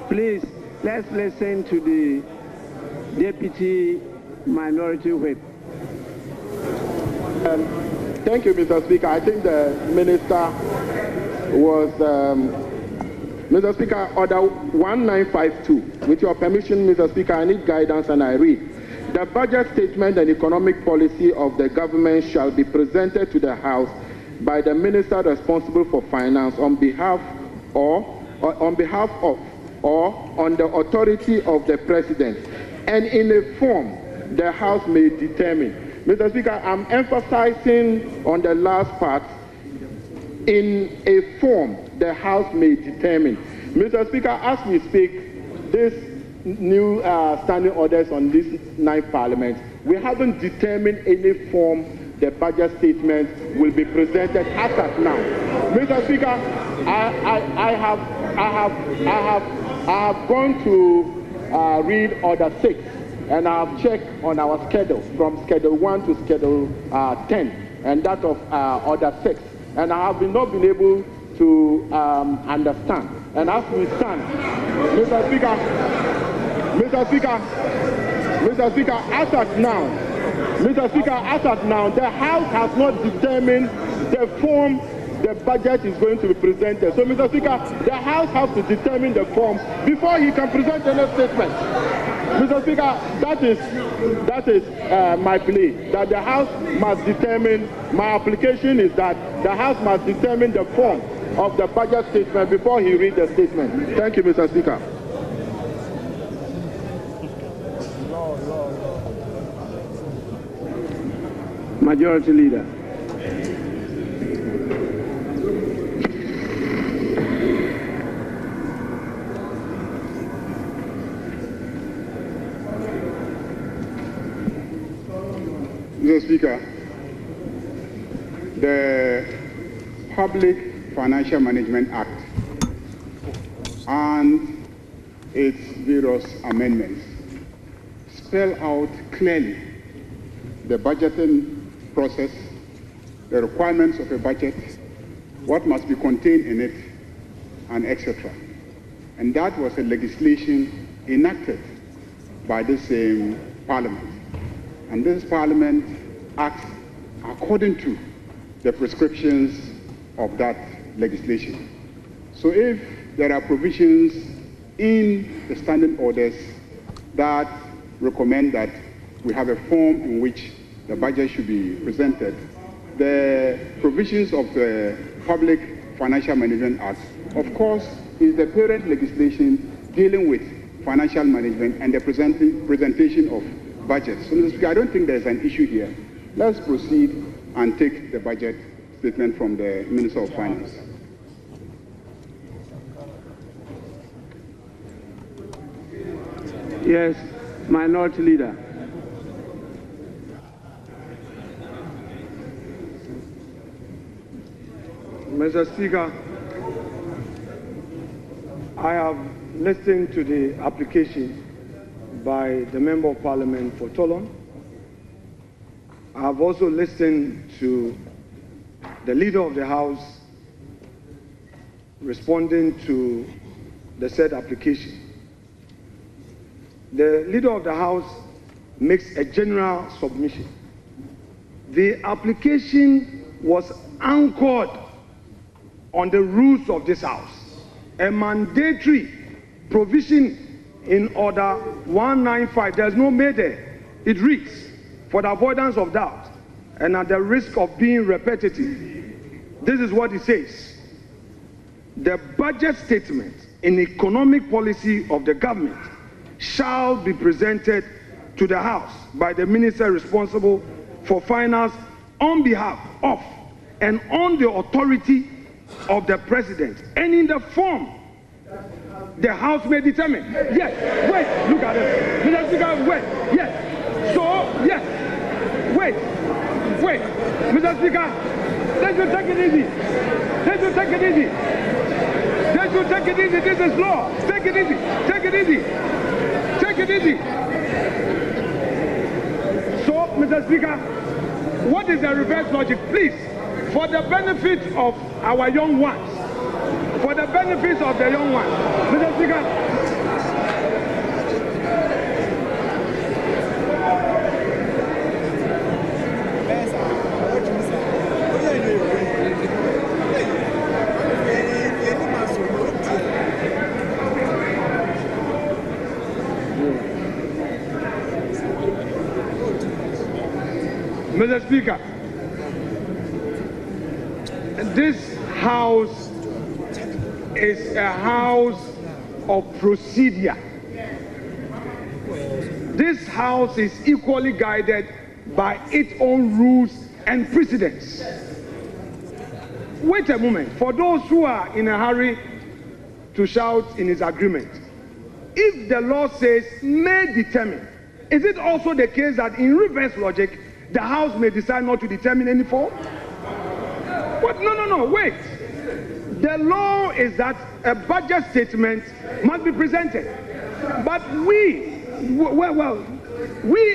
Please, let's listen to the Deputy Minority Whip. Thank you, Mr. Speaker. I think the Minister was... Mr. Speaker, Order 1952. With your permission, Mr. Speaker, I need guidance and I read. The budget statement and economic policy of the government shall be presented to the House by the Minister responsible for finance on behalf of or on the authority of the President, and in a form the House may determine. Mr. Speaker, I'm emphasizing on the last part, in a form the House may determine. Mr. Speaker, as we speak, this new standing orders on this 9th Parliament, we haven't determined any form the budget statement will be presented as at now. Mr. Speaker, I have gone to read Order 6, and I have checked on our schedule from Schedule 1 to Schedule 10, and that of Order 6, and I have not been able to understand. And as we stand, Mr. Speaker, as at now, the House has not determined the form the budget is going to be presented. So, Mr. Speaker, the House has to determine the form before he can present any statement. Mr. Speaker, that is my plea, that the House must determine, my application is that the House must determine the form of the budget statement before he reads the statement. Thank you, Mr. Speaker. Majority Leader. Mr. Speaker, the Public Financial Management Act and its various amendments spell out clearly the budgeting process, the requirements of a budget, what must be contained in it, and etc. And that was a legislation enacted by the same Parliament. And this Parliament acts according to the prescriptions of that legislation. So if there are provisions in the standing orders that recommend that we have a form in which the budget should be presented, the provisions of the Public Financial Management Act, of course, is the parent legislation dealing with financial management and the presentation of budgets. So, Mr. Speaker, I don't think there's an issue here. Let's proceed and take the budget statement from the Minister of Finance. Yes, Minority Leader. Mr. Speaker, I have listened to the application by the Member of Parliament for Toulon. I have also listened to the Leader of the House responding to the said application. The Leader of the House makes a general submission. The application was anchored on the rules of this House. A mandatory provision in Order 195, there's no may there. It reads, for the avoidance of doubt and at the risk of being repetitive, this is what it says. The budget statement in economic policy of the government shall be presented to the House by the Minister responsible for finance on behalf of and on the authority of the President, and in the form the House may determine. Yes, wait, look at it. Mr. Speaker, wait, yes. So, yes, wait. Mr. Speaker, they should take it easy. This is law. Take it easy. So, Mr. Speaker, what is the reverse logic? Please, for the benefit of our young ones, for the benefit benefits of the young one. Mr. Speaker. Mr. Speaker, this house is a house of procedure. This house is equally guided by its own rules and precedents. Wait a moment. For those who are in a hurry to shout in his agreement, if the law says may determine, is it also the case that in reverse logic, the House may decide not to determine any form? What? No, wait. The law is that a budget statement must be presented. But we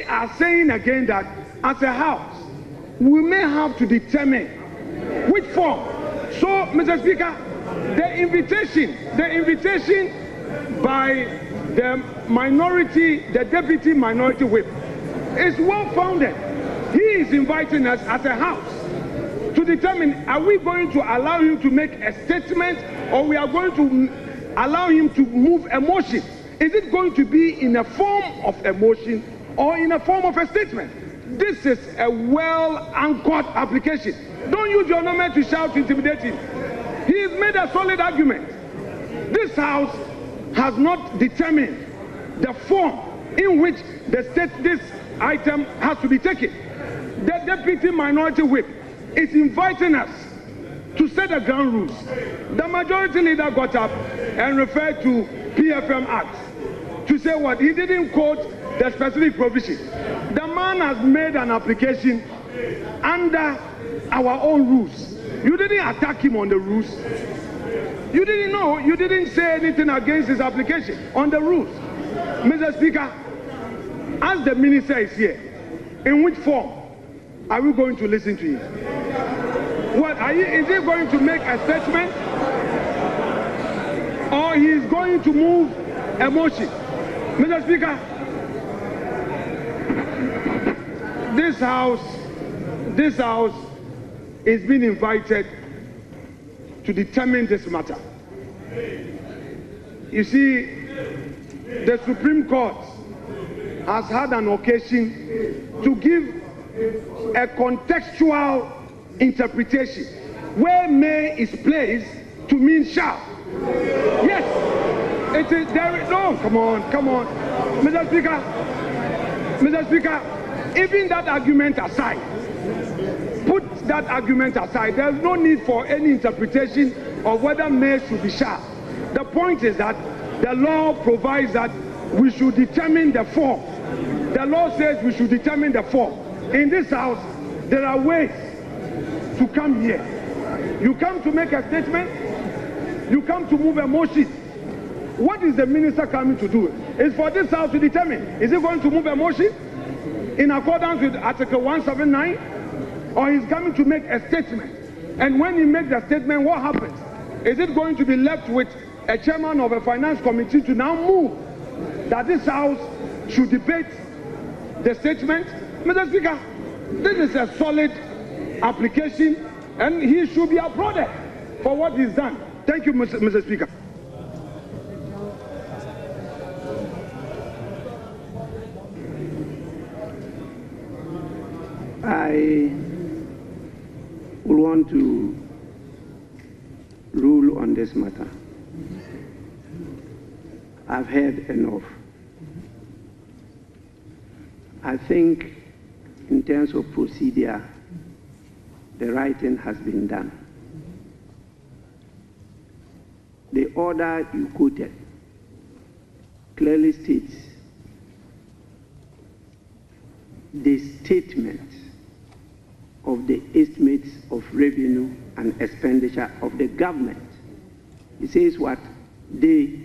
are saying again that as a House, we may have to determine which form. So, Mr. Speaker, the invitation by the minority, the deputy minority whip, is well founded. He is inviting us as a House to determine, are we going to allow him to make a statement, or we are going to allow him to move a motion? Is it going to be in a form of a motion or in a form of a statement? This is a well-anchored application. Don't use your number to shout intimidating. He has made a solid argument. This House has not determined the form in which this item has to be taken. The deputy minority whip is inviting us to set the ground rules. The majority leader got up and referred to PFM Act to say what? He didn't quote the specific provision. The man has made an application under our own rules. You didn't attack him on the rules. You didn't know. You didn't say anything against his application on the rules. Mr. Speaker, as the minister is here, in which form are we going to listen to him? What is he going to make a statement, or he is going to move a motion? Mr. Speaker, this house is being invited to determine this matter. You see, the Supreme Court has had an occasion to give a contextual interpretation where may is placed to mean shall. Yes, it is there. No, come on, Mr. Speaker, even that argument aside, put that argument aside. There's no need for any interpretation of whether may should be shall. The point is that the law provides that we should determine the form. The law says we should determine the form. In this House, there are ways to come here. You come to make a statement. You come to move a motion. What is the minister coming to do? It's for this House to determine. Is he going to move a motion in accordance with Article 179? Or he's coming to make a statement? And when he makes the statement, what happens? Is it going to be left with a chairman of a finance committee to now move that this House should debate the statement? Mr. Speaker, this is a solid application, and he should be applauded for what he's done. Thank you, Mr. Speaker. I will want to rule on this matter. I've heard enough. I think in terms of procedure, the right thing has been done. The order you quoted clearly states the statement of the estimates of revenue and expenditure of the government. It says what? The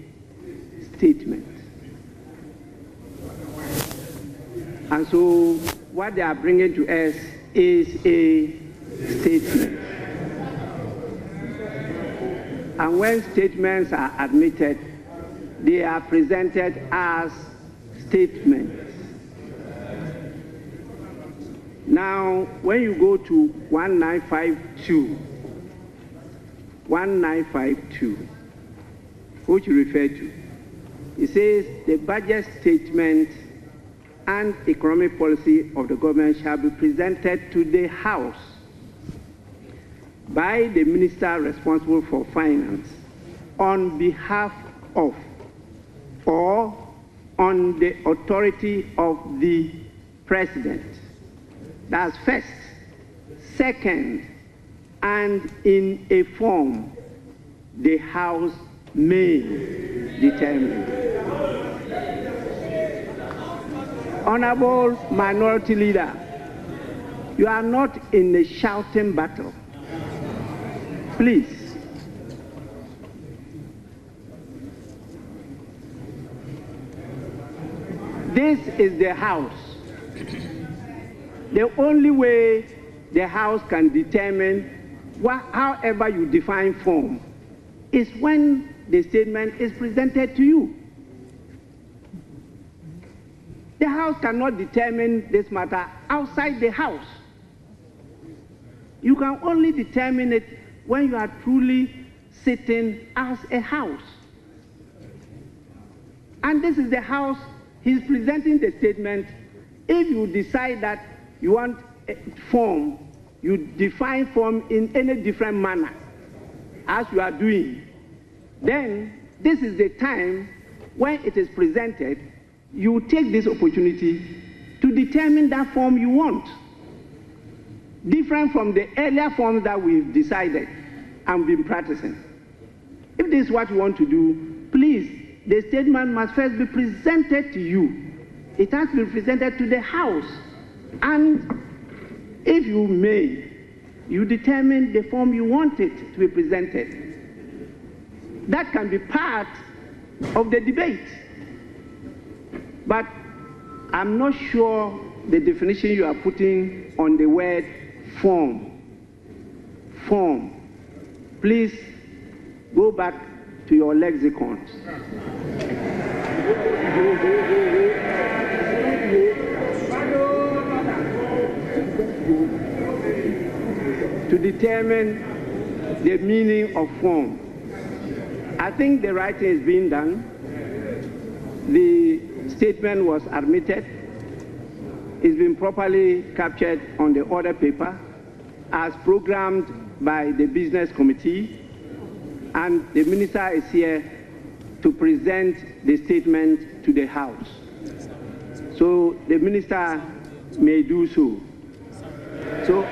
statement. And so what they are bringing to us is a statement. And when statements are admitted, they are presented as statements. Now, when you go to 1952, which you refer to, it says the budget statement and economic policy of the government shall be presented to the House by the minister responsible for finance on behalf of or on the authority of the president. That's first. Second, and in a form the House may determine. Honorable Minority Leader, you are not in a shouting battle. Please. This is the House. The only way the House can determine however you define form is when the statement is presented to you. The House cannot determine this matter outside the House. You can only determine it when you are truly sitting as a House. And this is the House, he's presenting the statement. If you decide that you want a form, you define form in any different manner as you are doing, then this is the time when it is presented, you take this opportunity to determine that form you want, different from the earlier forms that we've decided and been practicing. If this is what you want to do, please, the statement must first be presented to you. It has to be presented to the House. And if you may, you determine the form you want it to be presented. That can be part of the debate. But I'm not sure the definition you are putting on the word form. Form. Please go back to your lexicons. To determine the meaning of form. I think the writing is being done. The statement was admitted. It's been properly captured on the order paper as programmed by the business committee, and the minister is here to present the statement to the House. So the minister may do so. So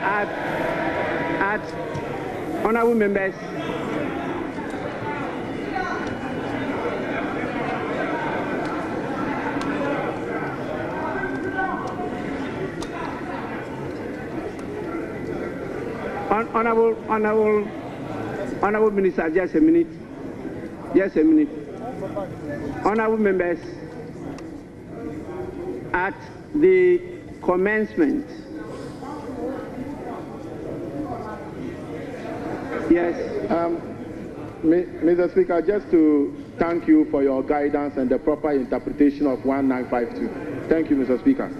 honorable members, honorable minister, just a minute. Honorable members, at the commencement, yes. Mr. Speaker, just to thank you for your guidance and the proper interpretation of 1952. Thank you, Mr. Speaker.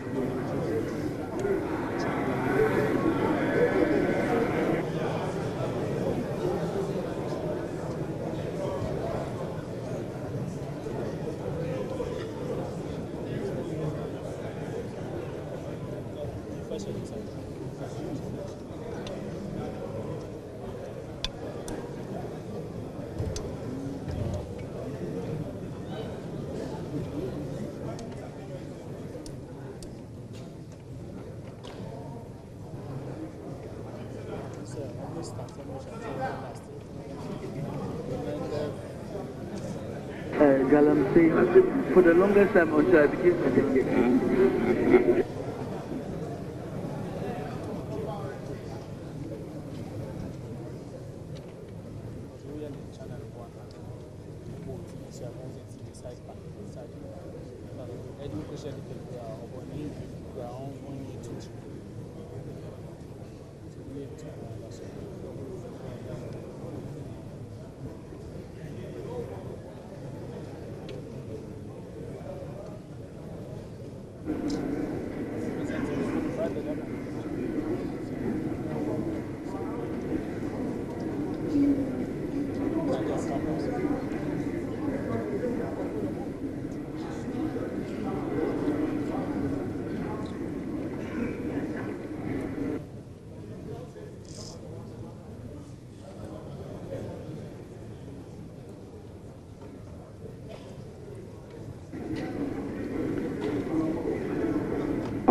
Galamsey, for the longest time until I became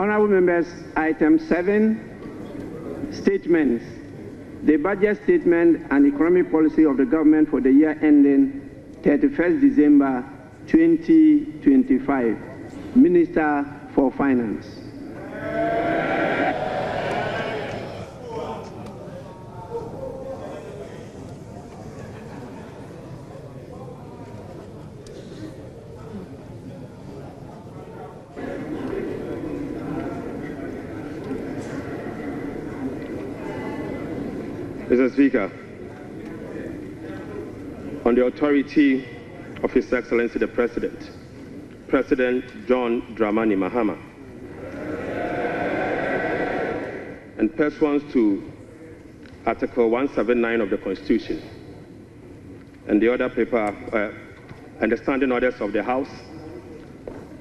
Honorable members, item 7, statements. The budget statement and economic policy of the government for the year ending 31st December 2025. Minister for Finance. Mr. Speaker, on the authority of His Excellency the President, President John Dramani Mahama, and pursuant to Article 179 of the Constitution and the other paper and the standing orders of the House,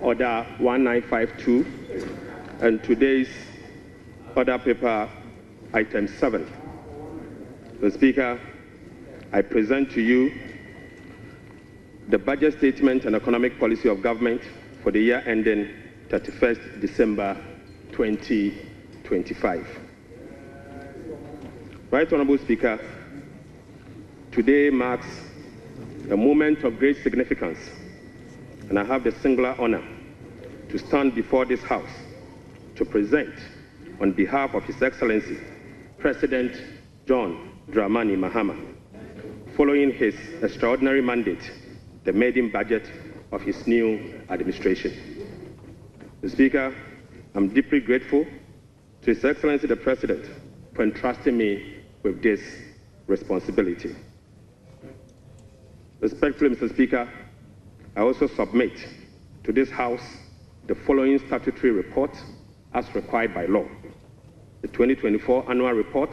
Order 1952, and today's order paper, item 7. Mr. Speaker, I present to you the budget statement and economic policy of government for the year ending 31st December 2025. Right Honorable Speaker, today marks a moment of great significance, and I have the singular honor to stand before this House to present, on behalf of His Excellency, President John Dramani Mahama, following his extraordinary mandate, the maiden budget of his new administration. Mr. Speaker, I'm deeply grateful to His Excellency the President for entrusting me with this responsibility. Respectfully, Mr. Speaker, I also submit to this House the following statutory report as required by law. The 2024 annual report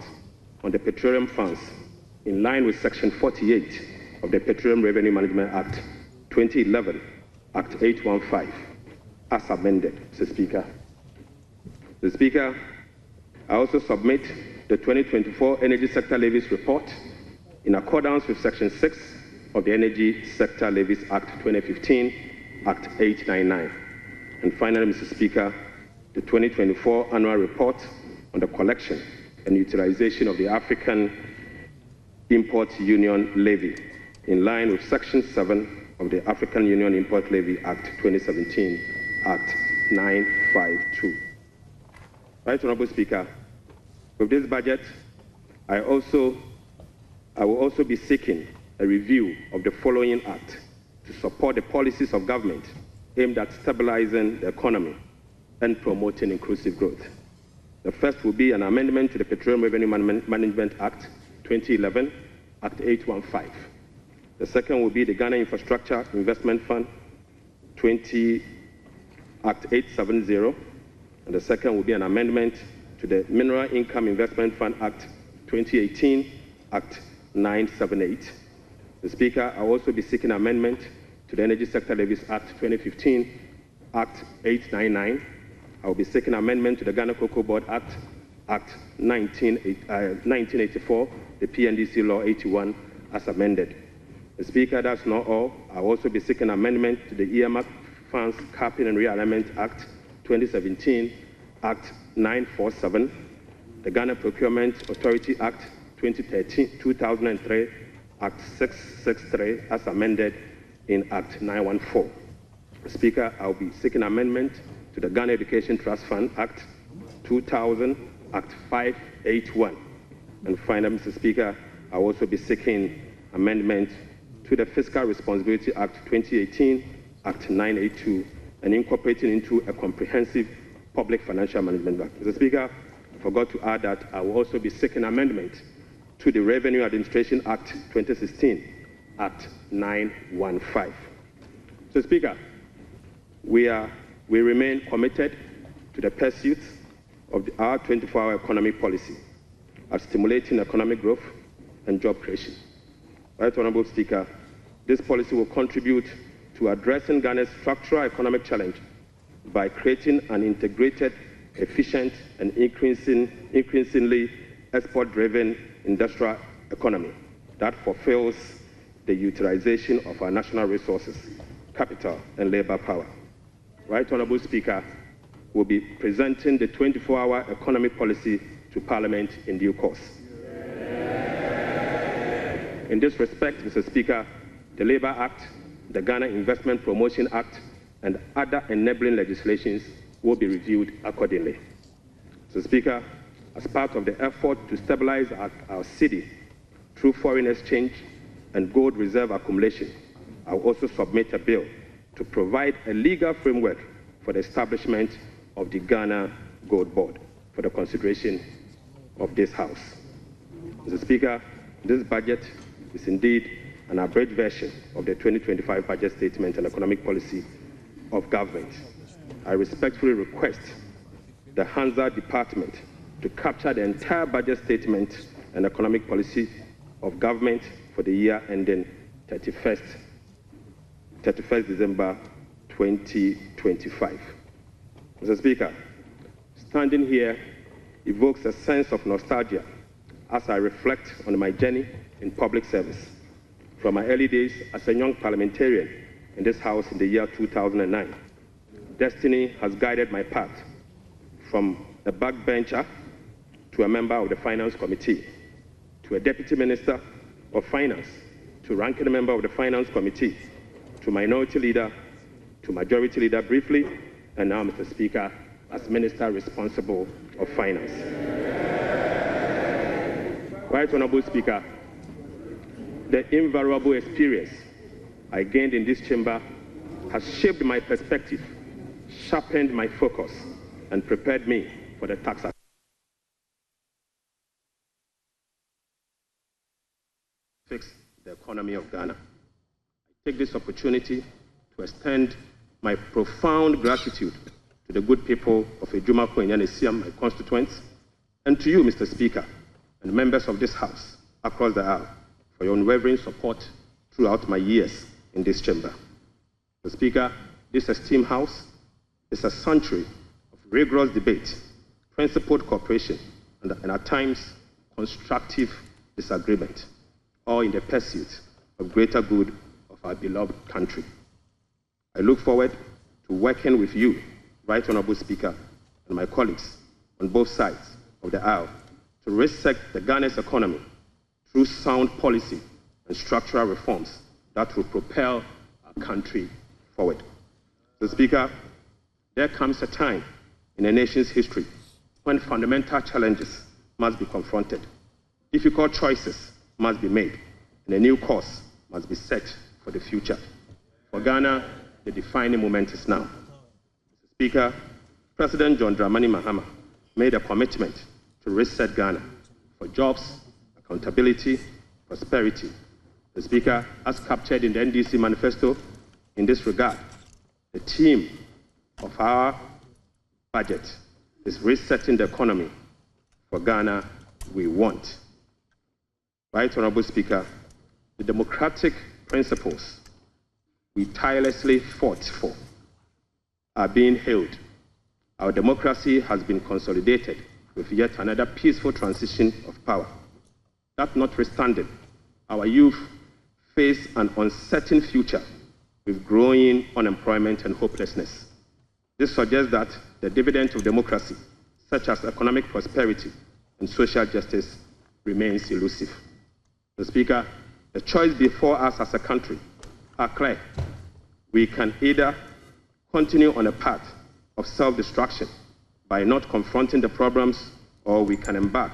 on the Petroleum Funds, in line with Section 48 of the Petroleum Revenue Management Act 2011, Act 815, as amended, Mr. Speaker. Mr. Speaker, I also submit the 2024 Energy Sector Levies Report in accordance with Section 6 of the Energy Sector Levies Act 2015, Act 899. And finally, Mr. Speaker, the 2024 Annual Report on the collection and utilization of the African Import Union Levy, in line with Section 7 of the African Union Import Levy Act 2017, Act 952. Right Honorable Speaker, with this budget, I will also be seeking a review of the following act to support the policies of government aimed at stabilizing the economy and promoting inclusive growth. The first will be an amendment to the Petroleum Revenue Management Act 2011, Act 815. The second will be the Ghana Infrastructure Investment Fund Act 870. And the second will be an amendment to the Mineral Income Investment Fund Act 2018, Act 978. The Speaker, I will also be seeking amendment to the Energy Sector Levies Act 2015, Act 899. I will be seeking amendment to the Ghana Cocoa Board Act, Act 1984, the PNDC Law 81, as amended. The Speaker, that's not all. I will also be seeking amendment to the Earmark Funds Capping and Realignment Act 2017, Act 947, the Ghana Procurement Authority Act 2003, Act 663, as amended in Act 914. Speaker, I will be seeking amendment to the Ghana Education Trust Fund Act 2000, Act 581. And finally, Mr. Speaker, I will also be seeking amendment to the Fiscal Responsibility Act 2018, Act 982, and incorporating into a comprehensive public financial management act. Mr. Speaker, I forgot to add that I will also be seeking amendment to the Revenue Administration Act 2016, Act 915. Mr. Speaker, we remain committed to the pursuit of our 24-hour economic policy of stimulating economic growth and job creation. Right Honorable Speaker, this policy will contribute to addressing Ghana's structural economic challenge by creating an integrated, efficient, and increasingly export-driven industrial economy that fulfills the utilization of our national resources, capital, and labor power. Right Honorable Speaker, will be presenting the 24-hour economic policy to Parliament in due course. In this respect, Mr. Speaker, the Labour Act, the Ghana Investment Promotion Act, and other enabling legislations will be reviewed accordingly. Mr. Speaker, as part of the effort to stabilize our city through foreign exchange and gold reserve accumulation, I will also submit a bill to provide a legal framework for the establishment of the Ghana Gold Board for the consideration of this House. Mr. Speaker, this budget is indeed an abridged version of the 2025 budget statement and economic policy of government. I respectfully request the Hansard Department to capture the entire budget statement and economic policy of government for the year ending 31st December 2025. Mr. Speaker, standing here evokes a sense of nostalgia as I reflect on my journey in public service. From my early days as a young parliamentarian in this House in the year 2009, destiny has guided my path from a backbencher to a member of the Finance Committee, to a Deputy Minister of Finance, to ranking member of the Finance Committee, to Minority Leader, to Majority Leader briefly, and now, Mr. Speaker, as Minister responsible of Finance. Right Honourable Speaker, the invaluable experience I gained in this chamber has shaped my perspective, sharpened my focus, and prepared me for the tax fix the economy of Ghana. I take this opportunity to extend my profound gratitude to the good people of Ejumako and Yanesiam, my constituents, and to you, Mr. Speaker, and members of this House across the aisle for your unwavering support throughout my years in this chamber. Mr. Speaker, this esteemed House is a sanctuary of rigorous debate, principled cooperation, and at times constructive disagreement, all in the pursuit of greater good of our beloved country. I look forward to working with you, Right Honourable Speaker, and my colleagues on both sides of the aisle to reset the Ghana's economy through sound policy and structural reforms that will propel our country forward. Mr. Speaker, there comes a time in a nation's history when fundamental challenges must be confronted, difficult choices must be made, and a new course must be set for the future. For Ghana, the defining moment is now. Mr. Speaker, President John Dramani Mahama made a commitment to reset Ghana for jobs, accountability, prosperity. The Speaker, as captured in the NDC manifesto, in this regard, the theme of our budget is resetting the economy for Ghana we want. Right Honourable Speaker, the democratic principles we tirelessly fought for are being held. Our democracy has been consolidated with yet another peaceful transition of power. That notwithstanding, our youth face an uncertain future with growing unemployment and hopelessness. This suggests that the dividend of democracy, such as economic prosperity and social justice, remains elusive. Mr. Speaker, the choice before us as a country are clear. We can either continue on a path of self-destruction by not confronting the problems, or we can embark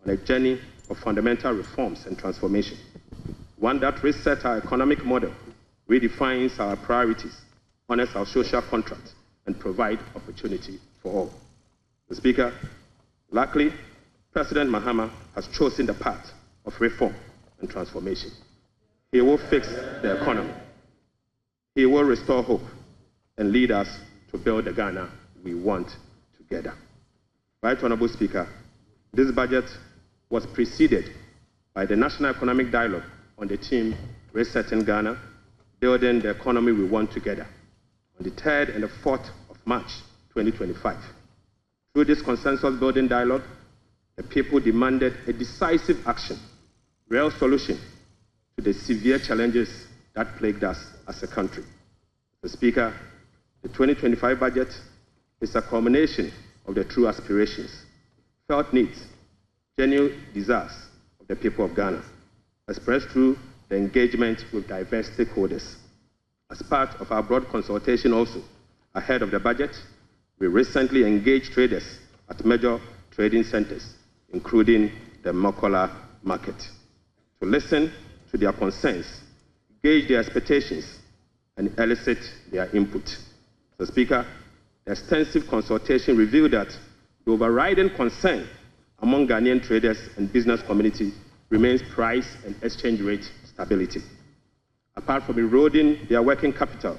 on a journey of fundamental reforms and transformation, one that resets our economic model, redefines our priorities, honors our social contract, and provides opportunity for all. Mr. Speaker, luckily, President Mahama has chosen the path of reform and transformation. He will fix the economy. He will restore hope and lead us to build the Ghana we want together. Right Honourable Speaker, this budget was preceded by the National Economic Dialogue on the theme Resetting Ghana, Building the Economy We Want Together, on the 3rd and the 4th of March 2025. Through this consensus-building dialogue, the people demanded a decisive action, real solution to the severe challenges that plagued us as a country. Mr. Speaker, the 2025 budget is a culmination of the true aspirations, felt needs, genuine desires of the people of Ghana, expressed through the engagement with diverse stakeholders. As part of our broad consultation also, ahead of the budget, we recently engaged traders at major trading centers, including the Mokola market, to listen to their concerns, gauge their expectations, and elicit their input. Mr. Speaker, the extensive consultation revealed that the overriding concern among Ghanaian traders and business community remains price and exchange rate stability. Apart from eroding their working capital,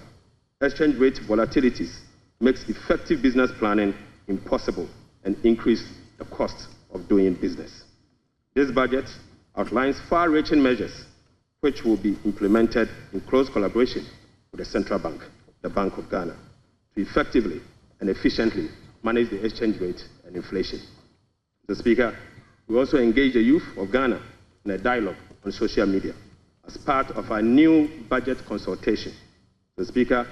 exchange rate volatilities makes effective business planning impossible and increase the cost of doing business. This budget outlines far-reaching measures which will be implemented in close collaboration with the Central Bank, the Bank of Ghana, to effectively and efficiently manage the exchange rate and inflation. Mr. Speaker, we also engage the youth of Ghana in a dialogue on social media as part of our new budget consultation. Mr. Speaker,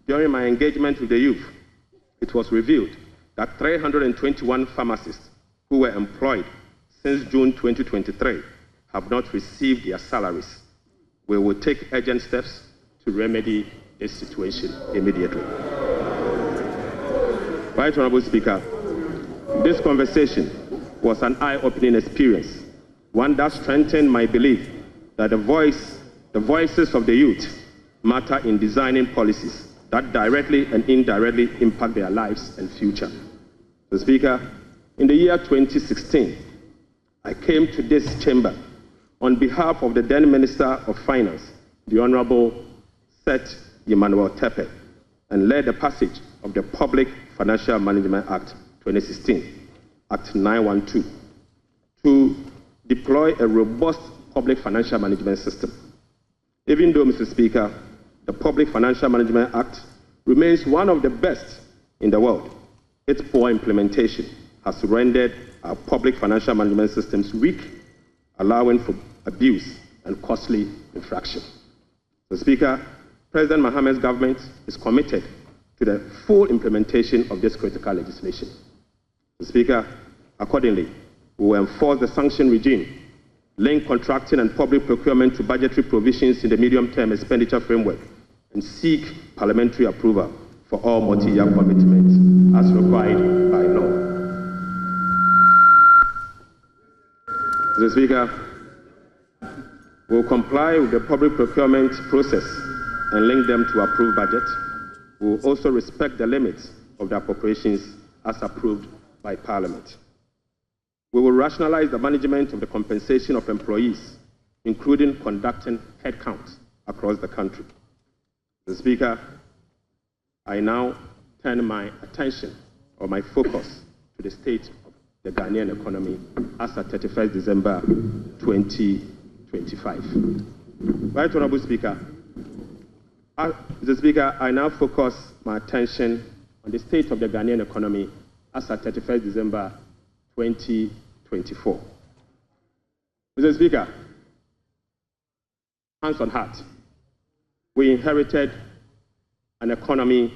during my engagement with the youth, it was revealed that 321 pharmacists who were employed since June 2023 have not received their salaries. We will take urgent steps to remedy this situation immediately. Right Honorable Speaker, this conversation was an eye-opening experience, one that strengthened my belief that the voices of the youth matter in designing policies that directly and indirectly impact their lives and future. Mr. Speaker, in the year 2016, I came to this chamber on behalf of the then Minister of Finance, the Honorable Seth Emmanuel Tepe, and led the passage of the Public Financial Management Act 2016, Act 912, to deploy a robust public financial management system. Even though, Mr. Speaker, the Public Financial Management Act remains one of the best in the world, its poor implementation has rendered our public financial management systems weak, allowing for abuse and costly infraction. Mr. Speaker, President Mohammed's government is committed to the full implementation of this critical legislation. Mr. Speaker, accordingly, we will enforce the sanction regime, link contracting and public procurement to budgetary provisions in the medium-term expenditure framework, and seek parliamentary approval for all multi-year commitments as required by law. Mr. Speaker, we will comply with the public procurement process and link them to approved budget. We will also respect the limits of the appropriations as approved by Parliament. We will rationalize the management of the compensation of employees, including conducting headcounts across the country. Mr. Speaker, I now turn my attention or my focus to the state of the Ghanaian economy as at 31st December 2025. Right Honorable Speaker, Mr. Speaker, I now focus my attention on the state of the Ghanaian economy as at 31st December 2024. Mr. Speaker, hands on heart, we inherited an economy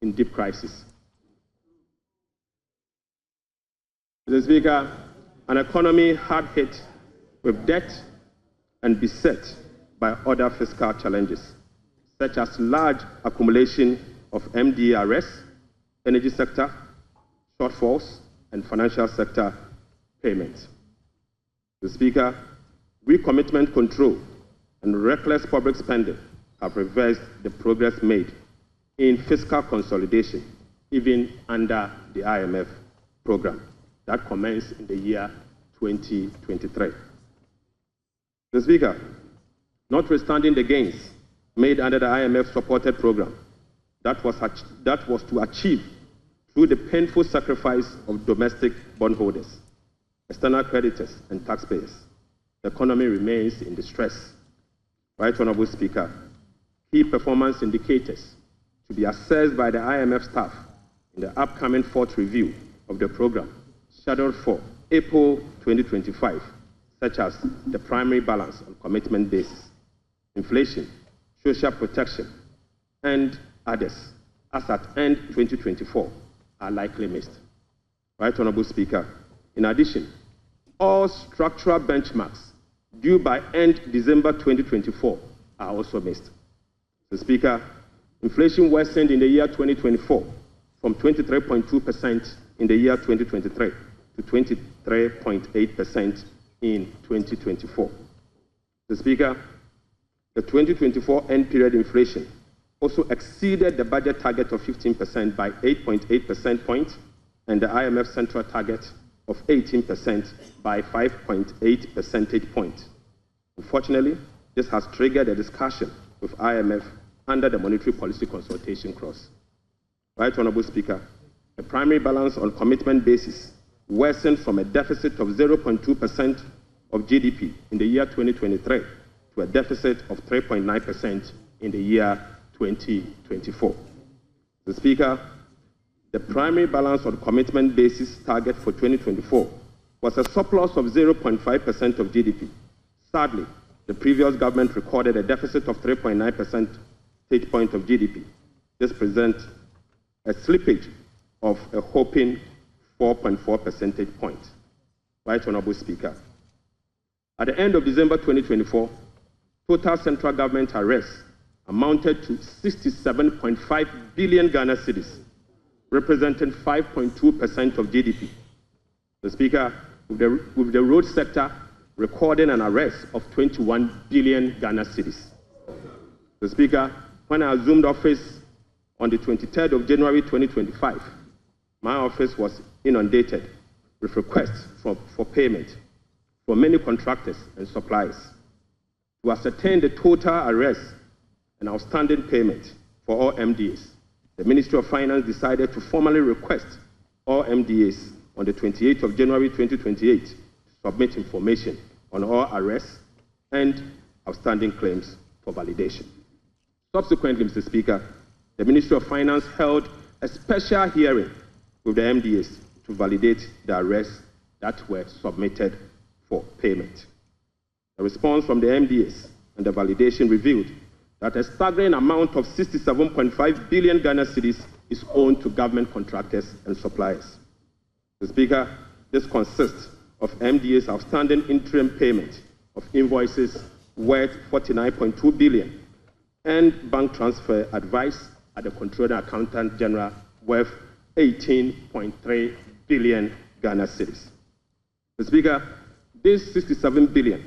in deep crisis. Mr. Speaker, an economy hard hit with debt and beset by other fiscal challenges, such as large accumulation of MDRS, energy sector, shortfalls, and financial sector payments. Mr. Speaker, recommitment control and reckless public spending have reversed the progress made in fiscal consolidation, even under the IMF program that commenced in the year 2023. Mr. Speaker, notwithstanding the gains made under the IMF-supported program that was to achieve through the painful sacrifice of domestic bondholders, external creditors, and taxpayers, the economy remains in distress. Right Honorable Speaker, key performance indicators to be assessed by the IMF staff in the upcoming fourth review of the program, scheduled for April 2025, such as the primary balance on commitment basis, inflation, social protection, and others, as at end 2024, are likely missed. Right Honorable Speaker, in addition, all structural benchmarks due by end December 2024 are also missed. Mr. Speaker, inflation worsened in the year 2024 from 23.2% in the year 2023 to 23.8% in 2024. Mr. Speaker, the 2024 end period inflation also exceeded the budget target of 15% by 8.8 percentage points and the IMF central target of 18% by 5.8 percentage points. Unfortunately, this has triggered a discussion with IMF under the Monetary Policy Consultation Clause. Right Honorable Speaker, the primary balance on commitment basis worsened from a deficit of 0.2% of GDP in the year 2023 to a deficit of 3.9% in the year 2024. Mr. Speaker, the primary balance on commitment basis target for 2024 was a surplus of 0.5% of GDP. Sadly, the previous government recorded a deficit of 3.9 percentage point of GDP. This presents a slippage of a whopping 4.4 percentage points. Right Honorable Speaker, at the end of December 2024, total central government arrests amounted to 67.5 billion Ghana cedis, representing 5.2% of GDP. The Speaker, with the road sector recording an arrest of 21 billion Ghana cedis. The Speaker, when I assumed office on the 23rd of January 2025, my office was inundated with requests for payment from many contractors and suppliers. To ascertain the total arrests and outstanding payment for all MDAs, the Ministry of Finance decided to formally request all MDAs on the 28th of January 2028 to submit information on all arrests and outstanding claims for validation. Subsequently, Mr. Speaker, the Ministry of Finance held a special hearing with the MDAs to validate the arrests that were submitted for payment. The response from the MDAs and the validation revealed that a staggering amount of 67.5 billion Ghana cedis is owed to government contractors and suppliers. Mr. Speaker, this consists of MDA's outstanding interim payment of invoices worth 49.2 billion and bank transfer advice at the Controller Accountant General worth 18.3 billion Ghana cedis. Mr. Speaker, this 67 billion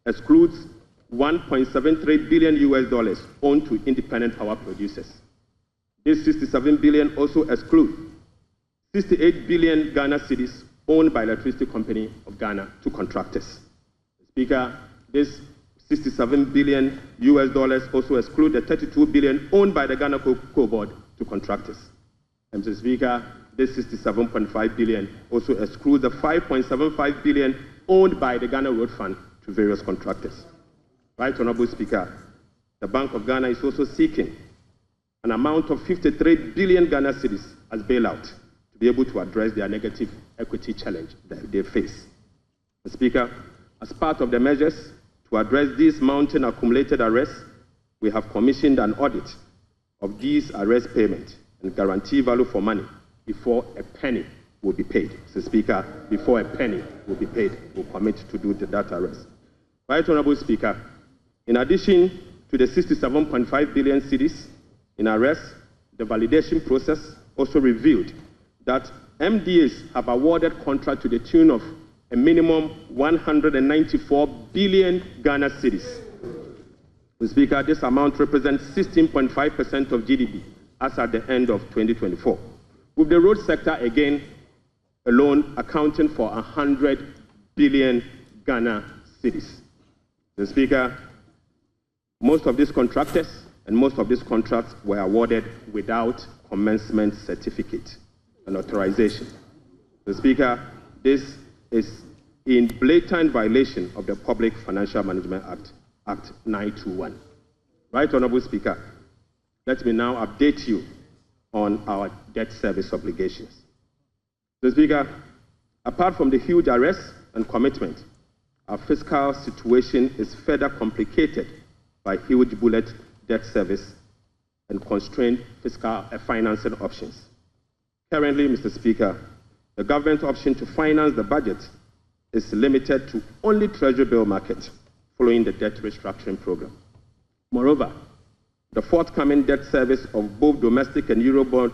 excludes 1.73 billion US dollars owed to independent power producers. This 67 billion also excludes 68 billion Ghana cedis owned by Electricity Company of Ghana to contractors. Speaker, this 67 billion US dollars also excludes the 32 billion owned by the Ghana Cocoa Board to contractors. And Mr. Speaker, this 67.5 billion also excludes the 5.75 billion owned by the Ghana Road Fund to various contractors. Right Honorable Speaker, the Bank of Ghana is also seeking an amount of 53 billion Ghana cedis as bailout to be able to address their negative equity challenge that they face. Mr. Speaker, as part of the measures to address these mounting accumulated arrests, we have commissioned an audit of these arrest payments and guarantee value for money before a penny will be paid. Mr. Speaker, before a penny will be paid, we'll commit to do that arrest. Right Honorable Speaker, in addition to the 67.5 billion cedis in arrests, the validation process also revealed that MDAs have awarded contract to the tune of a minimum 194 billion Ghana cedis. Mr. Speaker, this amount represents 16.5% of GDP as at the end of 2024, with the road sector again alone accounting for 100 billion Ghana cedis. Mr. Speaker, most of these contractors and most of these contracts were awarded without commencement certificate and authorization. Mr. Speaker, this is in blatant violation of the Public Financial Management Act, Act 921. Right Honorable Speaker, let me now update you on our debt service obligations. Mr. Speaker, apart from the huge arrests and commitment, our fiscal situation is further complicated by huge bullet debt service and constrained fiscal financing options. Currently, Mr. Speaker, the government's option to finance the budget is limited to only Treasury bill market following the debt restructuring program. Moreover, the forthcoming debt service of both domestic and Eurobond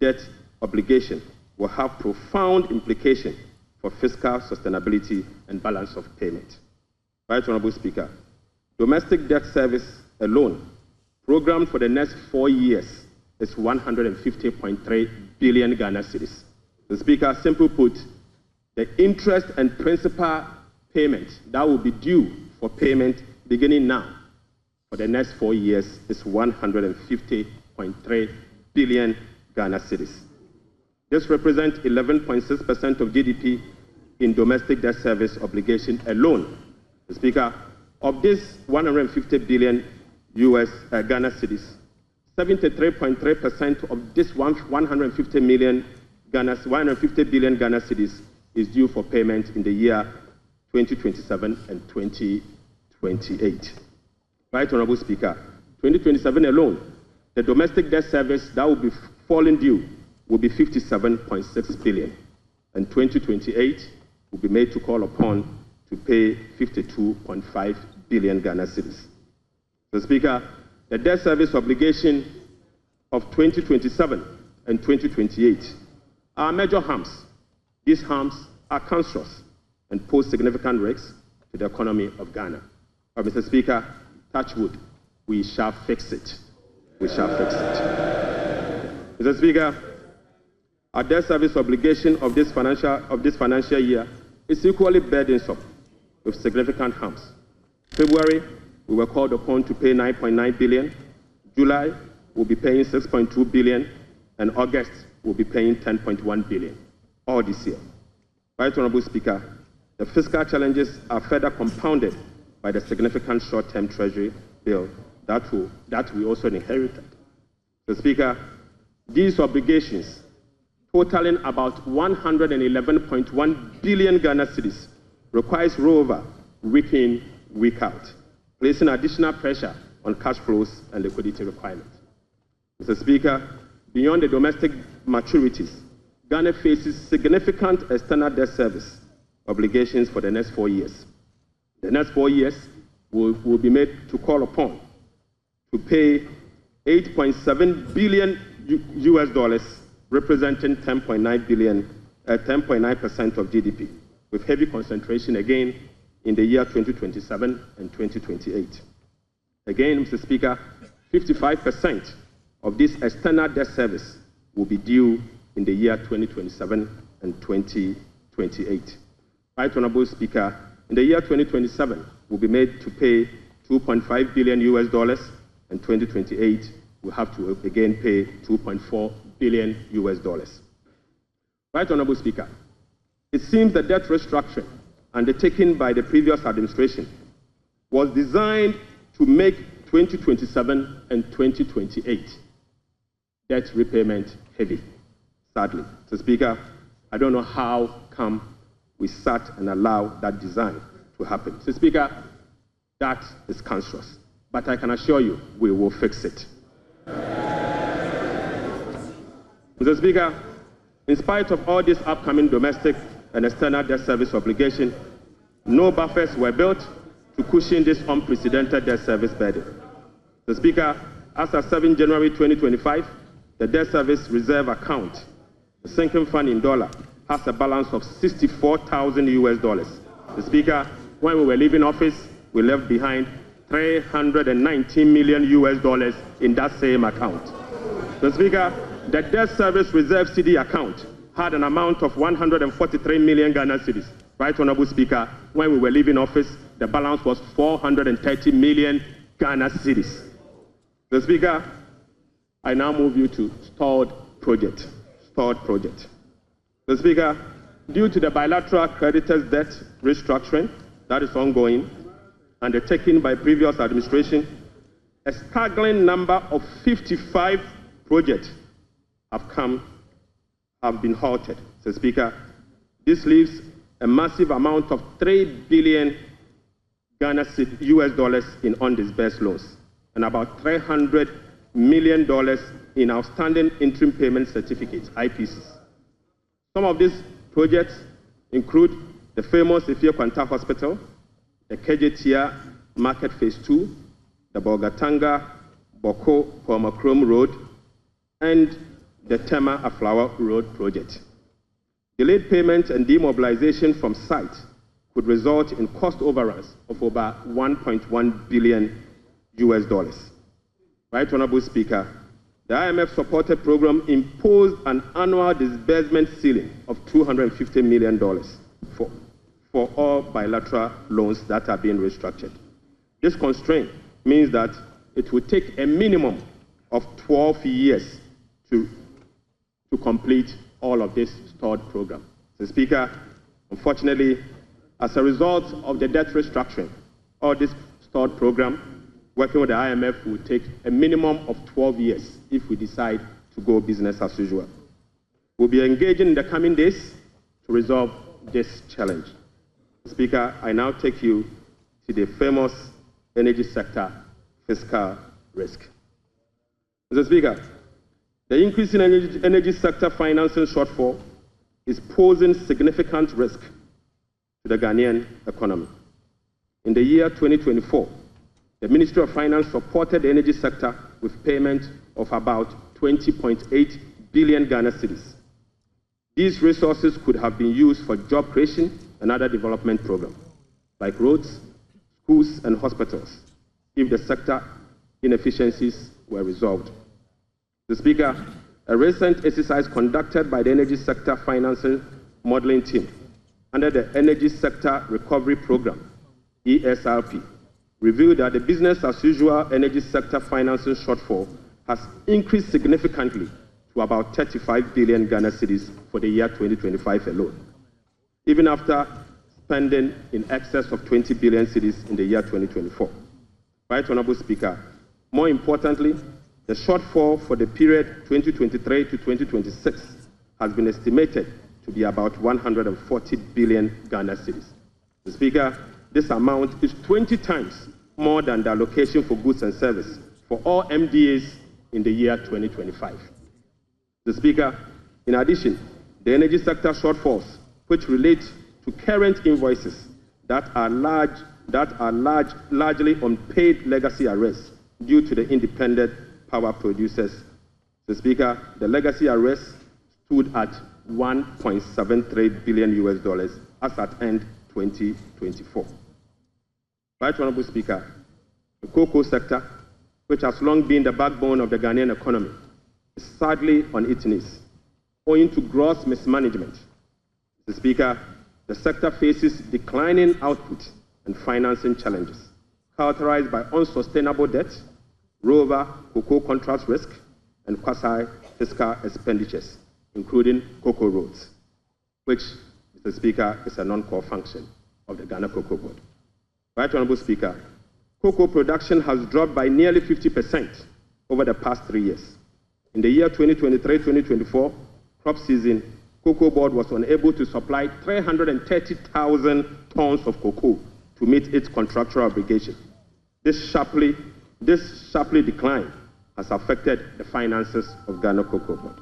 debt obligation will have profound implications for fiscal sustainability and balance of payment. Right Honorable Speaker, domestic debt service alone, programmed for the next 4 years, is 150.3 billion Ghana cedis. The Speaker, simply put, the interest and principal payment that will be due for payment beginning now for the next 4 years is 150.3 billion Ghana cedis. This represents 11.6% of GDP in domestic debt service obligation alone. The Speaker, of this 150 billion Ghana cedis, 73.3% of this 150 billion Ghana cedis is due for payment in the year 2027 and 2028. Right Honorable Speaker, 2027 alone, the domestic debt service that will be falling due will be 57.6 billion, and 2028 will be made to call upon to pay 52.5 billion Ghana cedis. So, Speaker, the debt service obligation of 2027 and 2028 are major harms. These harms are cancerous and pose significant risks to the economy of Ghana. But, Mr. Speaker, touch wood, we shall fix it. We shall fix it. Mr. Speaker, our debt service obligation of this financial year is equally burdensome with significant harms. February, we were called upon to pay 9.9 billion. July, we'll be paying 6.2 billion, and August, we'll be paying 10.1 billion, all this year. Right Honorable Speaker, the fiscal challenges are further compounded by the significant short-term Treasury bill that we also inherited. So, Speaker, these obligations, totaling about 111.1 billion Ghana cedis, requires rollover week in, week out, placing additional pressure on cash flows and liquidity requirements. Mr. Speaker, beyond the domestic maturities, Ghana faces significant external debt service obligations for the next 4 years. The next 4 years will be made to call upon to pay $8.7 billion representing 10.9% of GDP, with heavy concentration again in the year 2027 and 2028. Again, Mr. Speaker, 55% of this external debt service will be due in the year 2027 and 2028. Right Honorable Speaker, in the year 2027, we'll be made to pay $2.5 billion, and 2028, we'll have to again pay $2.4 billion. Right Honorable Speaker, it seems the debt restructuring undertaken by the previous administration was designed to make 2027 and 2028 debt repayment heavy, sadly. So, Speaker, I don't know how come we sat and allowed that design to happen. So, Speaker, that is cancerous, but I can assure you we will fix it. Mr. Speaker, in spite of all this upcoming domestic and external debt service obligation, no buffers were built to cushion this unprecedented debt service burden. Mr. Speaker, as of 7 January 2025, the debt service reserve account, the sinking fund in dollar, has a balance of $64,000. Mr. Speaker, when we were leaving office, we left behind $319 million in that same account. Mr. Speaker, the debt service reserve CD account had an amount of 143 million Ghana cedis. Right Honorable Speaker, when we were leaving office, the balance was 430 million Ghana cedis. Mr. Speaker, I now move you to stalled project. Mr. Speaker, due to the bilateral creditors' debt restructuring that is ongoing, undertaken by previous administration, a staggering number of 55 projects have been halted. So, Speaker, this leaves a massive amount of $3 billion in undisbursed loans and about $300 million in outstanding interim payment certificates, IPCs. Some of these projects include the famous Ifia Kwanta Hospital, the Kejetia Market Phase 2, the Bolgatanga Boko Pomakrom Road, and the Tema Aflawa Road project. Delayed payment and demobilization from site could result in cost overruns of over $1.1 billion. Right, Honorable Speaker, the IMF-supported program imposed an annual disbursement ceiling of $250 million for all bilateral loans that are being restructured. This constraint means that it will take a minimum of 12 years to complete all of this stalled program. Mr. Speaker, unfortunately, as a result of the debt restructuring, all this stalled program, working with the IMF will take a minimum of 12 years if we decide to go business as usual. We'll be engaging in the coming days to resolve this challenge. Speaker, I now take you to the famous energy sector fiscal risk. Mr. Speaker, the increase in energy sector financing shortfall is posing significant risk to the Ghanaian economy. In the year 2024, the Ministry of Finance supported the energy sector with payment of about 20.8 billion Ghana cedis. These resources could have been used for job creation and other development programs, like roads, schools, and hospitals, if the sector inefficiencies were resolved. Mr. Speaker, a recent exercise conducted by the Energy Sector Financing Modeling Team under the Energy Sector Recovery Program, ESRP, revealed that the business-as-usual energy sector financing shortfall has increased significantly to about 35 billion Ghana cedis for the year 2025 alone, even after spending in excess of 20 billion cedis in the year 2024. Right, Honorable Speaker, more importantly, the shortfall for the period 2023 to 2026 has been estimated to be about 140 billion Ghana cedis. Mr. Speaker, this amount is 20 times more than the allocation for goods and services for all MDAs in the year 2025. Mr. Speaker, in addition, the energy sector shortfalls, which relate to current invoices that are largely unpaid legacy arrears due to the independent power producers. Mr. Speaker, the legacy arrears stood at $1.73 billion as at end 2024. Right, Honorable Speaker, the cocoa sector, which has long been the backbone of the Ghanaian economy, is sadly on its knees, owing to gross mismanagement. Mr. Speaker, the sector faces declining output and financing challenges, characterized by unsustainable debt, rollover cocoa contract risk, and quasi-fiscal expenditures, including cocoa roads, which, Mr. Speaker, is a non-core function of the Ghana Cocoa Board. Right, Honorable Speaker, cocoa production has dropped by nearly 50% over the past 3 years. In the year 2023-2024 crop season, Cocoa Board was unable to supply 330,000 tons of cocoa to meet its contractual obligation. This sharply decline has affected the finances of Ghana Cocoa Board.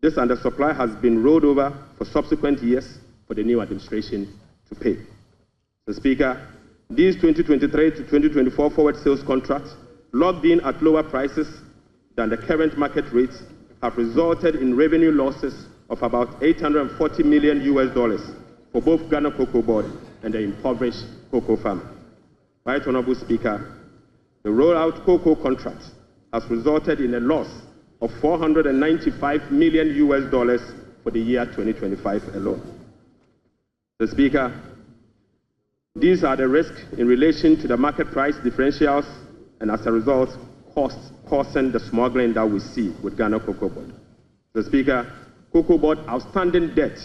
This undersupply has been rolled over for subsequent years for the new administration to pay. Mr. Speaker, these 2023 to 2024 forward sales contracts, locked in at lower prices than the current market rates, have resulted in revenue losses of about $840 million for both Ghana Cocoa Board and the impoverished cocoa farmer. Right, Honorable Speaker, the rollout cocoa contract has resulted in a loss of $495 million for the year 2025 alone. Mr. Speaker, these are the risks in relation to the market price differentials and, as a result, causing the smuggling that we see with Ghana Cocoa Board. Mr. Speaker, Cocoa Board outstanding debt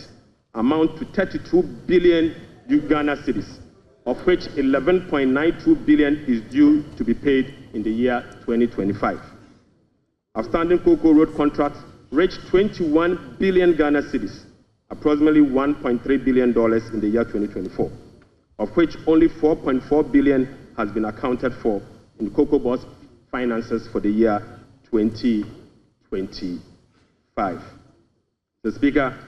amount to 32 billion Ghana cedis, of which 11.92 billion is due to be paid in the year 2025. Outstanding cocoa road contracts reached 21 billion Ghana cedis, approximately $1.3 billion in the year 2024, of which only 4.4 billion has been accounted for in Cocoa Board's finances for the year 2025. Mr. Speaker,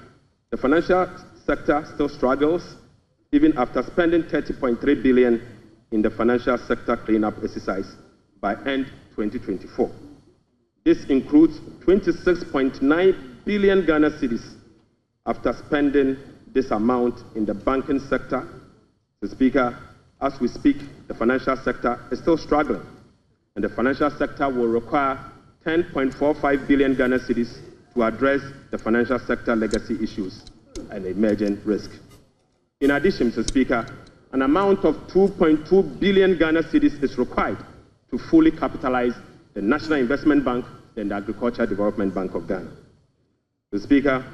the financial sector still struggles even after spending $30.3 billion in the financial sector cleanup exercise by end 2024. This includes 26.9 billion Ghana cedis after spending this amount in the banking sector. Mr. Speaker, as we speak, the financial sector is still struggling, and the financial sector will require 10.45 billion Ghana cedis to address the financial sector legacy issues and emerging risk. In addition, Mr. Speaker, an amount of 2.2 billion Ghana cedis is required to fully capitalize the National Investment Bank and the Agricultural Development Bank of Ghana. Mr. Speaker,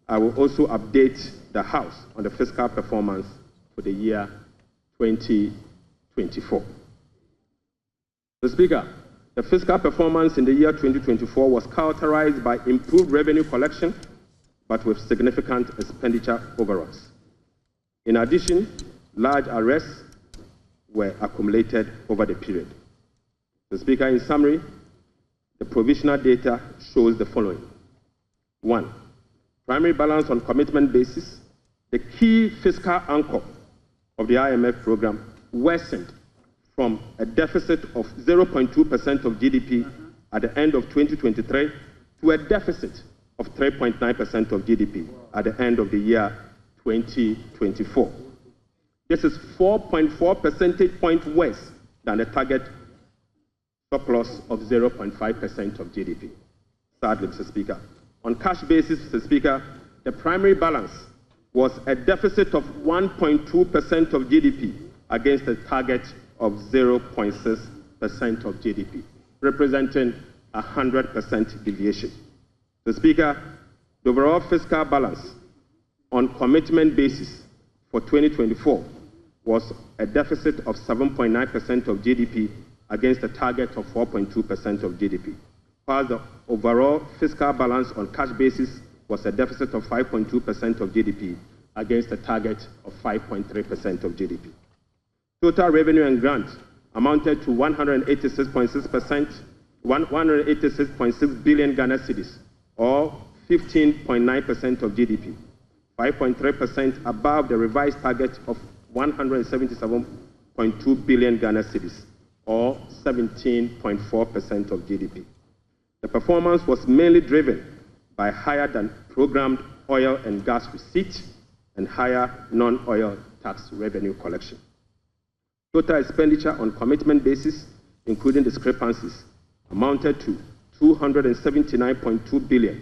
I will also update the House on the fiscal performance for the year 2024. Mr. Speaker, the fiscal performance in the year 2024 was characterized by improved revenue collection, but with significant expenditure overruns. In addition, large arrests were accumulated over the period. Mr. Speaker, in summary, the provisional data shows the following. 1. Primary balance on commitment basis, the key fiscal anchor of the IMF program, worsened from a deficit of 0.2% of GDP at the end of 2023 to a deficit of 3.9% of GDP at the end of the year 2024. This is 4.4 percentage points worse than the target surplus of 0.5% of GDP. Sadly, Mr. Speaker, on cash basis, Mr. Speaker, the primary balance was a deficit of 1.2% of GDP against a target of 0.6% of GDP, representing a 100% deviation. Mr. Speaker, the overall fiscal balance on commitment basis for 2024 was a deficit of 7.9% of GDP against a target of 4.2% of GDP, while the overall fiscal balance on cash basis was a deficit of 5.2% of GDP against a target of 5.3% of GDP. Total revenue and grants amounted to 186.6 billion Ghana cedis, or 15.9% of GDP, 5.3% above the revised target of 177.2 billion Ghana cedis, or 17.4% of GDP. The performance was mainly driven by higher than programmed oil and gas receipts and higher non-oil tax revenue collection. Total expenditure on commitment basis, including discrepancies, amounted to 279.2 billion,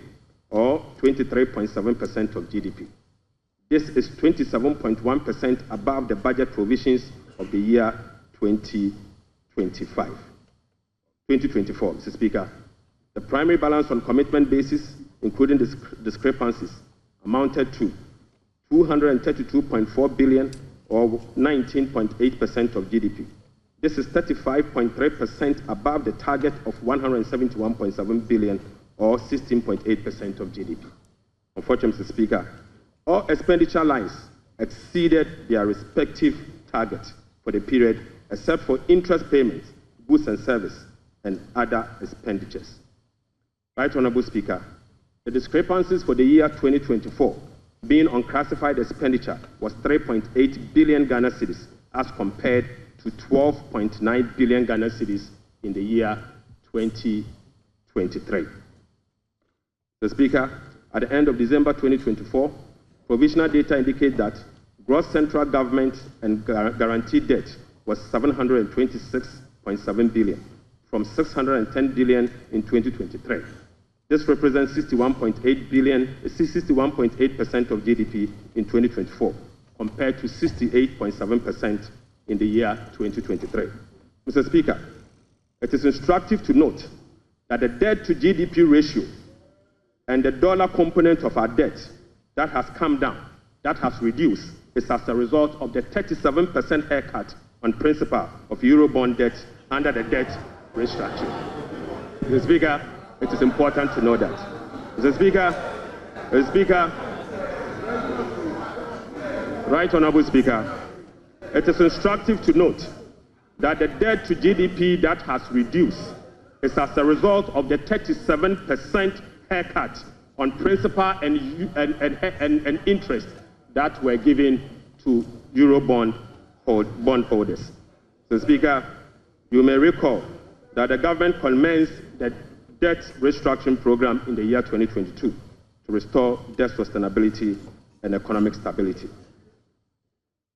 or 23.7% of GDP. This is 27.1% above the budget provisions of the year 2024, Mr. Speaker. The primary balance on commitment basis, including discrepancies, amounted to 232.4 billion, or 19.8% of GDP. This is 35.3% above the target of 171.7 billion, or 16.8% of GDP. Unfortunately, Mr. Speaker, all expenditure lines exceeded their respective targets for the period, except for interest payments, goods and service, and other expenditures. Right Honorable Speaker, the discrepancies for the year 2024 being unclassified expenditure was 3.8 billion Ghana cedis as compared to 12.9 billion Ghana cedis in the year 2023. Mr. Speaker, at the end of December 2024, provisional data indicate that gross central government and guaranteed debt was 726.7 billion from 610 billion in 2023. This represents 61.8% of GDP in 2024, compared to 68.7% in the year 2023. Mr. Speaker, it is instructive to note that the debt to GDP ratio and the dollar component of our debt that has come down, that has reduced, is as a result of the 37% haircut on principal of Eurobond debt under the debt restructuring. Mr. Speaker, it is important to know that. Mr. Speaker, Right Honorable Speaker, it is instructive to note that the debt to GDP that has reduced is as a result of the 37% haircut on principal and interest that were given to Eurobond bondholders. So, Speaker, you may recall that the government commenced the debt restructuring program in the year 2022 to restore debt sustainability and economic stability.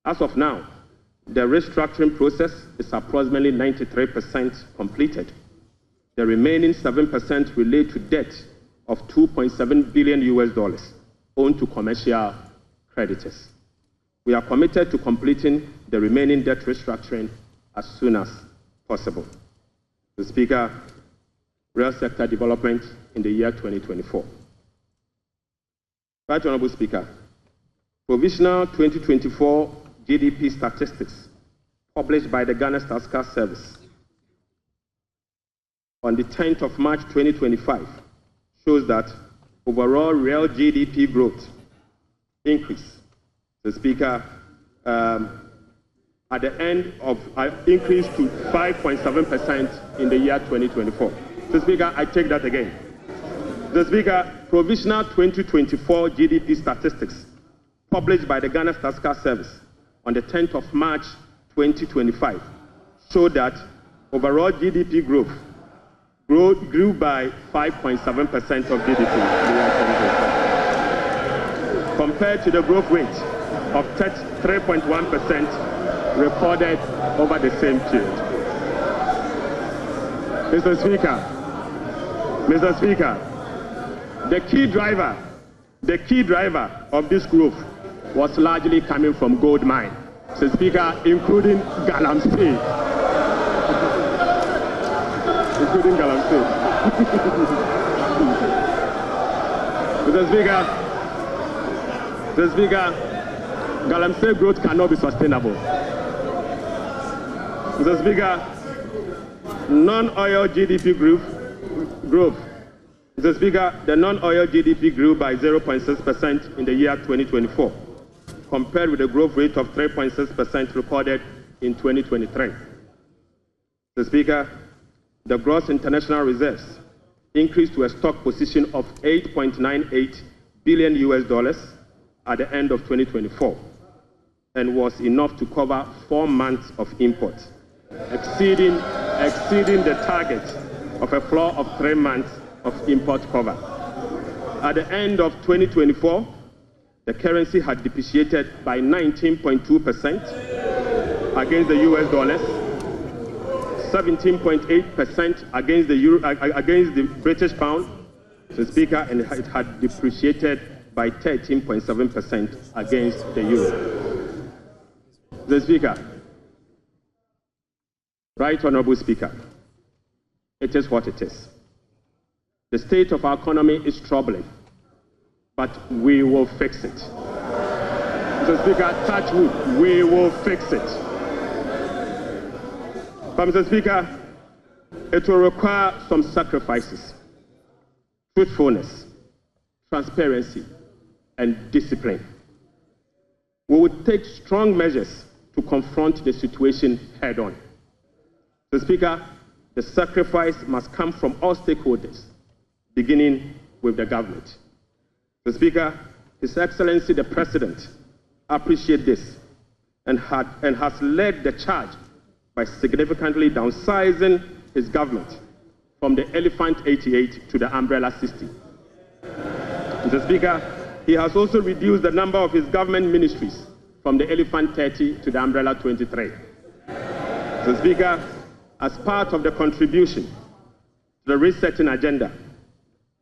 As of now, the restructuring process is approximately 93% completed. The remaining 7% relate to debt of $2.7 billion owed to commercial creditors. We are committed to completing the remaining debt restructuring as soon as possible. The Speaker, real sector development in the year 2024. Right Honorable Speaker, provisional 2024 GDP statistics published by the Ghana Statistical Service on the 10th of March 2025 shows that overall real GDP growth increased. The Speaker, at the end of increased to 5.7% in the year 2024. The Speaker, I take that again. The Speaker, provisional 2024 GDP statistics published by the Ghana Statistical Service on the 10th of March 2025 showed that overall GDP growth grew by 5.7% of GDP in the year 2025, compared to the growth rate of 3.1% recorded over the same period. Mr. Speaker, the key driver of this growth was largely coming from gold mine, Mr. Speaker, including Galamsey. Mr. Speaker, Galamsey growth cannot be sustainable. Mr. Speaker, non-oil GDP growth. Mr. Speaker, the non-oil GDP grew by 0.6% in the year 2024, compared with the growth rate of 3.6% recorded in 2023. Mr. Speaker, the gross international reserves increased to a stock position of $8.98 billion at the end of 2024, and was enough to cover 4 months of imports, exceeding the target of a floor of 3 months of import cover. At the end of 2024, the currency had depreciated by 19.2% against the US dollars, 17.8% against the euro, against the British pound, Mr. Speaker, and it had depreciated by 13.7% against the euro. Mr. Speaker, Right Honorable Speaker, it is what it is. The state of our economy is troubling, but we will fix it. Mr. Speaker, touch wood, we will fix it. But Mr. Speaker, it will require some sacrifices, truthfulness, transparency, and discipline. We will take strong measures to confront the situation head on. Mr. Speaker, the sacrifice must come from all stakeholders, beginning with the government. Mr. Speaker, His Excellency the President appreciates this and has led the charge by significantly downsizing his government from the Elephant 88 to the Umbrella 60. Mr. Speaker, he has also reduced the number of his government ministries from the Elephant 30 to the Umbrella 23. Mr. Speaker, as part of the contribution to the resetting agenda,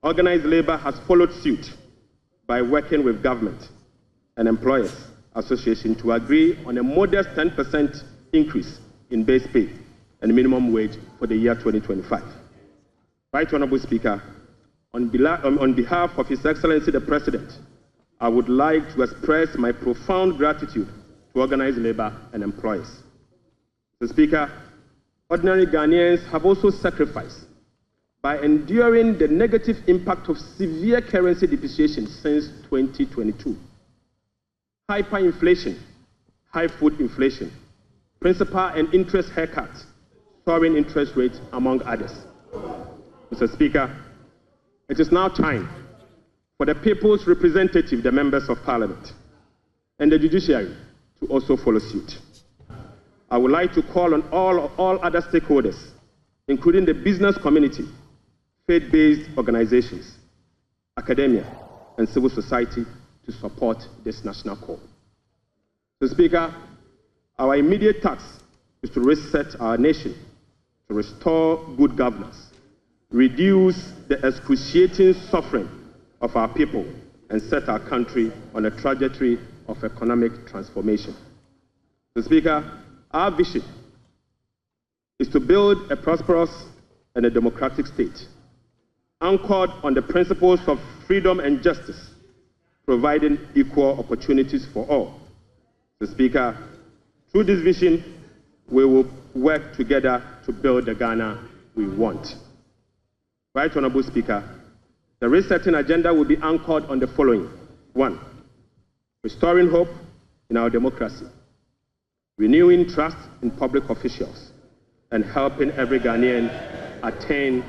organized labor has followed suit by working with government and employers association to agree on a modest 10% increase in base pay and minimum wage for the year 2025. Right Honorable Speaker, on behalf of His Excellency the President, I would like to express my profound gratitude to organized labor and employers. Mr. Speaker, ordinary Ghanaians have also sacrificed by enduring the negative impact of severe currency depreciation since 2022. Hyperinflation, high food inflation, principal and interest haircuts, soaring interest rates, among others. Mr. Speaker, it is now time for the people's representative, the members of Parliament, and the judiciary to also follow suit. I would like to call on all other stakeholders, including the business community, faith-based organizations, academia, and civil society to support this national call. Mr. Speaker, our immediate task is to reset our nation, to restore good governance, reduce the excruciating suffering of our people, and set our country on a trajectory of economic transformation. Mr. Speaker, our vision is to build a prosperous and a democratic state, anchored on the principles of freedom and justice, providing equal opportunities for all. Mr. Speaker, through this vision, we will work together to build the Ghana we want. Right Honorable Speaker, the resetting agenda will be anchored on the following. 1, restoring hope in our democracy, renewing trust in public officials, and helping every Ghanaian attain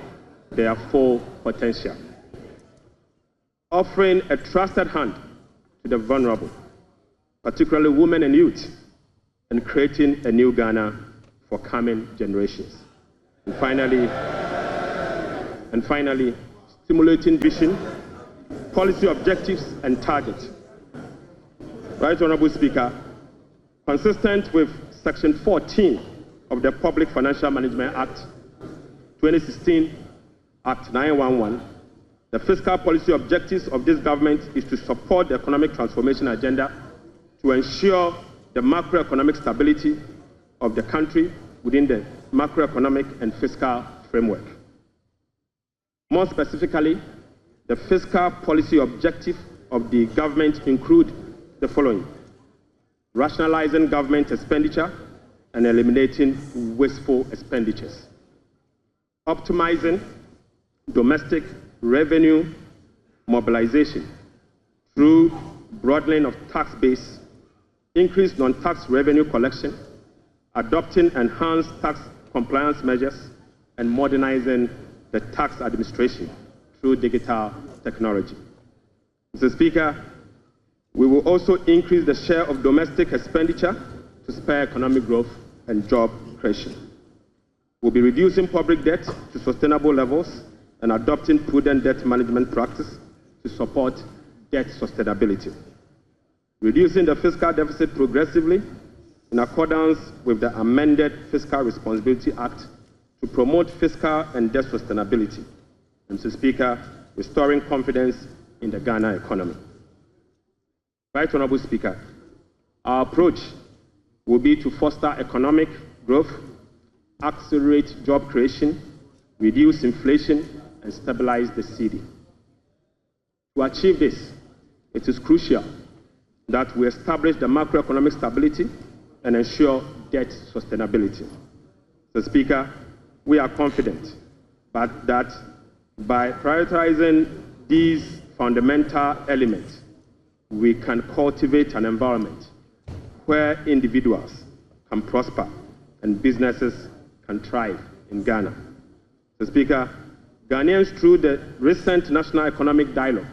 their full potential. Offering a trusted hand to the vulnerable, particularly women and youth, and creating a new Ghana for coming generations. And finally, stimulating vision, policy objectives, and targets. Right Honorable Speaker, consistent with Section 14 of the Public Financial Management Act 2016, Act 911, the fiscal policy objectives of this government is to support the economic transformation agenda to ensure the macroeconomic stability of the country within the macroeconomic and fiscal framework. More specifically, the fiscal policy objective of the government include the following: rationalizing government expenditure and eliminating wasteful expenditures, optimizing domestic revenue mobilization through broadening of tax base, increased non-tax revenue collection, adopting enhanced tax compliance measures, and modernizing the tax administration through digital technology. Mr. Speaker, we will also increase the share of domestic expenditure to spur economic growth and job creation. We'll be reducing public debt to sustainable levels and adopting prudent debt management practice to support debt sustainability. Reducing the fiscal deficit progressively in accordance with the amended Fiscal Responsibility Act to promote fiscal and debt sustainability. Mr. Speaker, restoring confidence in the Ghana economy. Right Honorable Speaker, our approach will be to foster economic growth, accelerate job creation, reduce inflation, and stabilize the cedi. To achieve this, it is crucial that we establish the macroeconomic stability and ensure debt sustainability. Mr. Speaker, we are confident that by prioritizing these fundamental elements, we can cultivate an environment where individuals can prosper and businesses can thrive in Ghana. Mr. Speaker, Ghanaians through the recent National Economic Dialogue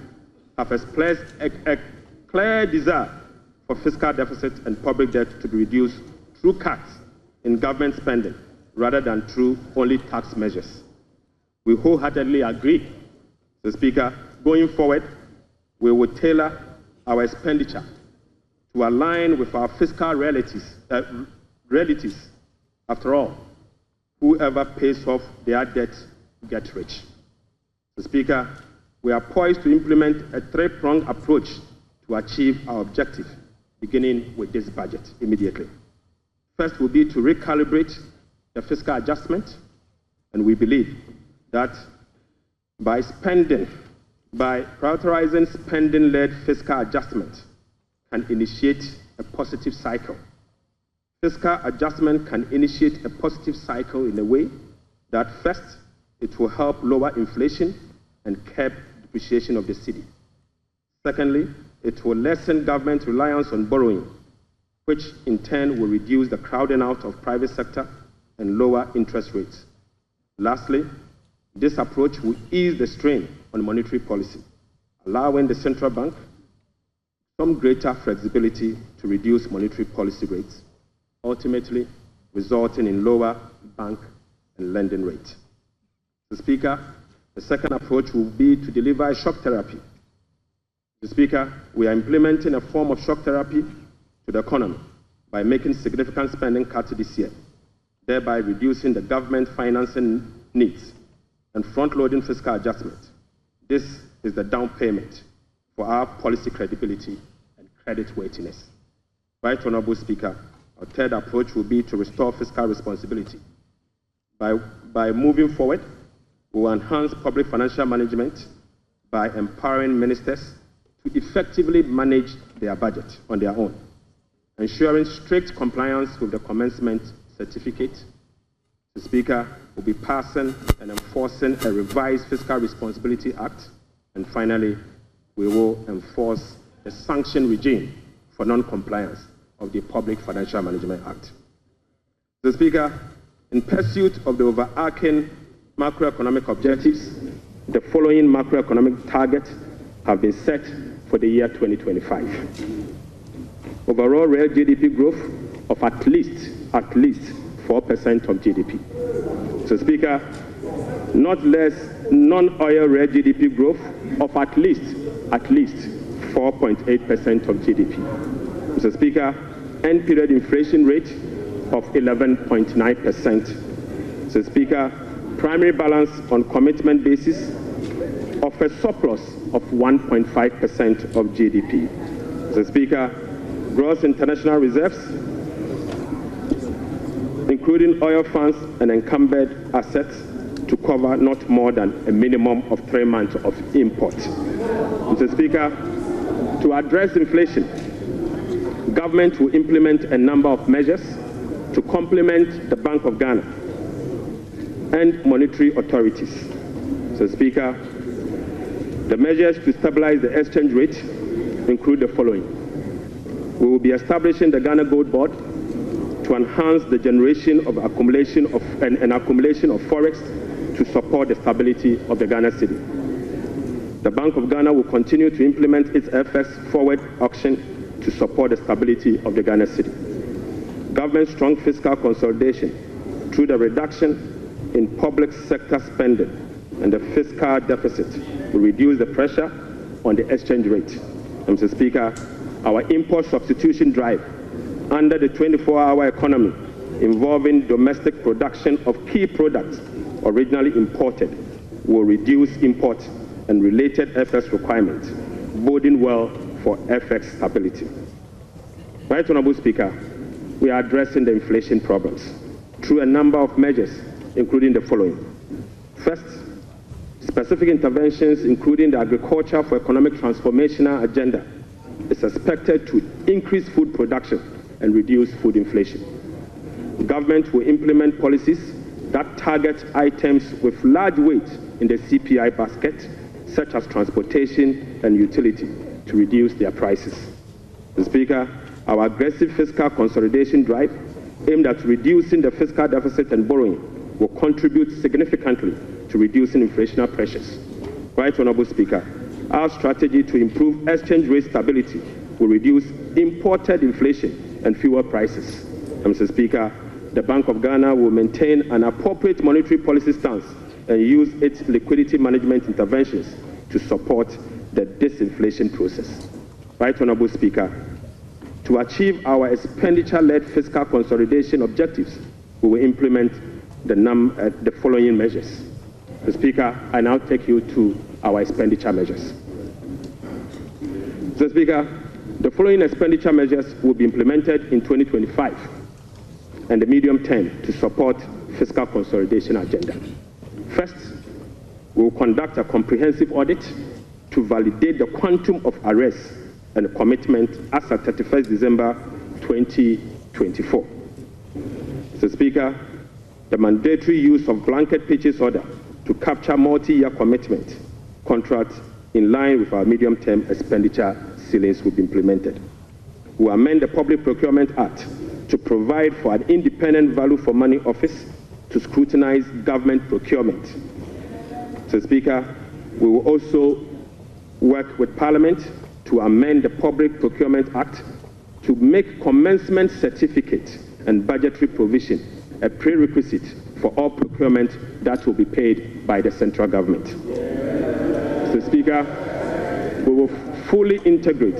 have expressed a clear desire for fiscal deficit and public debt to be reduced through cuts in government spending rather than through only tax measures. We wholeheartedly agree. Mr. Speaker, going forward, we will tailor our expenditure to align with our fiscal realities. After all, whoever pays off their debt gets rich. Mr. Speaker, we are poised to implement a three-pronged approach to achieve our objective, beginning with this budget immediately. First will be to recalibrate the fiscal adjustment, and we believe that by prioritizing spending-led fiscal adjustment can initiate a positive cycle. Fiscal adjustment can initiate a positive cycle in a way that first, it will help lower inflation and curb depreciation of the cedi. Secondly, it will lessen government reliance on borrowing, which in turn will reduce the crowding out of private sector and lower interest rates. Lastly, This approach will ease the strain on monetary policy, allowing the central bank some greater flexibility to reduce monetary policy rates, ultimately resulting in lower bank and lending rates. Mr. Speaker, the second approach will be to deliver a shock therapy. Mr. Speaker, we are implementing a form of shock therapy to the economy by making significant spending cuts this year, thereby reducing the government financing needs and front-loading fiscal adjustment. This is the down payment for our policy credibility and creditworthiness. Right Honourable Speaker, our third approach will be to restore fiscal responsibility. By moving forward, we will enhance public financial management by empowering ministers to effectively manage their budget on their own, ensuring strict compliance with the commencement certificate. The Speaker will be passing and enforcing a revised Fiscal Responsibility Act. And finally, we will enforce a sanction regime for non-compliance of the Public Financial Management Act. The Speaker, in pursuit of the overarching macroeconomic objectives, the following macroeconomic targets have been set for the year 2025. Overall real GDP growth of at least 4% of GDP. So, Speaker, not less non-oil real GDP growth of at least 4.8% of GDP. Mr. Speaker, end period inflation rate of 11.9%. Mr. Speaker, primary balance on commitment basis of a surplus of 1.5% of GDP. Mr. Speaker, gross international reserves, including oil funds and encumbered assets, to cover not more than a minimum of 3 months of import. Mr. Speaker, to address inflation, government will implement a number of measures to complement the Bank of Ghana and monetary authorities. Mr. Speaker, the measures to stabilize the exchange rate include the following. We will be establishing the Ghana Gold Board to enhance the generation of accumulation of forex to support the stability of the Ghana cedi. The Bank of Ghana will continue to implement its FX forward auction to support the stability of the Ghana cedi. Government strong fiscal consolidation through the reduction in public sector spending and the fiscal deficit will reduce the pressure on the exchange rate. Mr. Speaker, our import substitution drive under the 24-hour economy involving domestic production of key products originally imported will reduce import and related FX requirements, boding well for FX stability. Right Honourable Speaker, we are addressing the inflation problems through a number of measures, including the following. First, specific interventions, including the Agriculture for Economic Transformational Agenda, is expected to increase food production and reduce food inflation. The government will implement policies that target items with large weight in the CPI basket, such as transportation and utility, to reduce their prices. Mr. Speaker, our aggressive fiscal consolidation drive aimed at reducing the fiscal deficit and borrowing will contribute significantly to reducing inflationary pressures. Right Honourable Speaker, our strategy to improve exchange rate stability will reduce imported inflation and fuel prices. Mr. Speaker, the Bank of Ghana will maintain an appropriate monetary policy stance and use its liquidity management interventions to support the disinflation process. Right Honourable Speaker, to achieve our expenditure-led fiscal consolidation objectives, we will implement the following measures. Mr. Speaker, I now take you to our expenditure measures. Mr. Speaker, the following expenditure measures will be implemented in 2025 and the medium term to support fiscal consolidation agenda. First, we will conduct a comprehensive audit to validate the quantum of arrests and commitment as at 31st December 2024. Mr. Speaker, the mandatory use of blanket purchase order to capture multi-year commitment contracts in line with our medium-term expenditure ceilings will be implemented. We will amend the Public Procurement Act to provide for an independent value for money office to scrutinize government procurement Mr. Speaker, we will also work with Parliament to amend the Public Procurement Act to make commencement certificate and budgetary provision a prerequisite for all procurement that will be paid by the central government. Mr. Speaker, we will fully integrate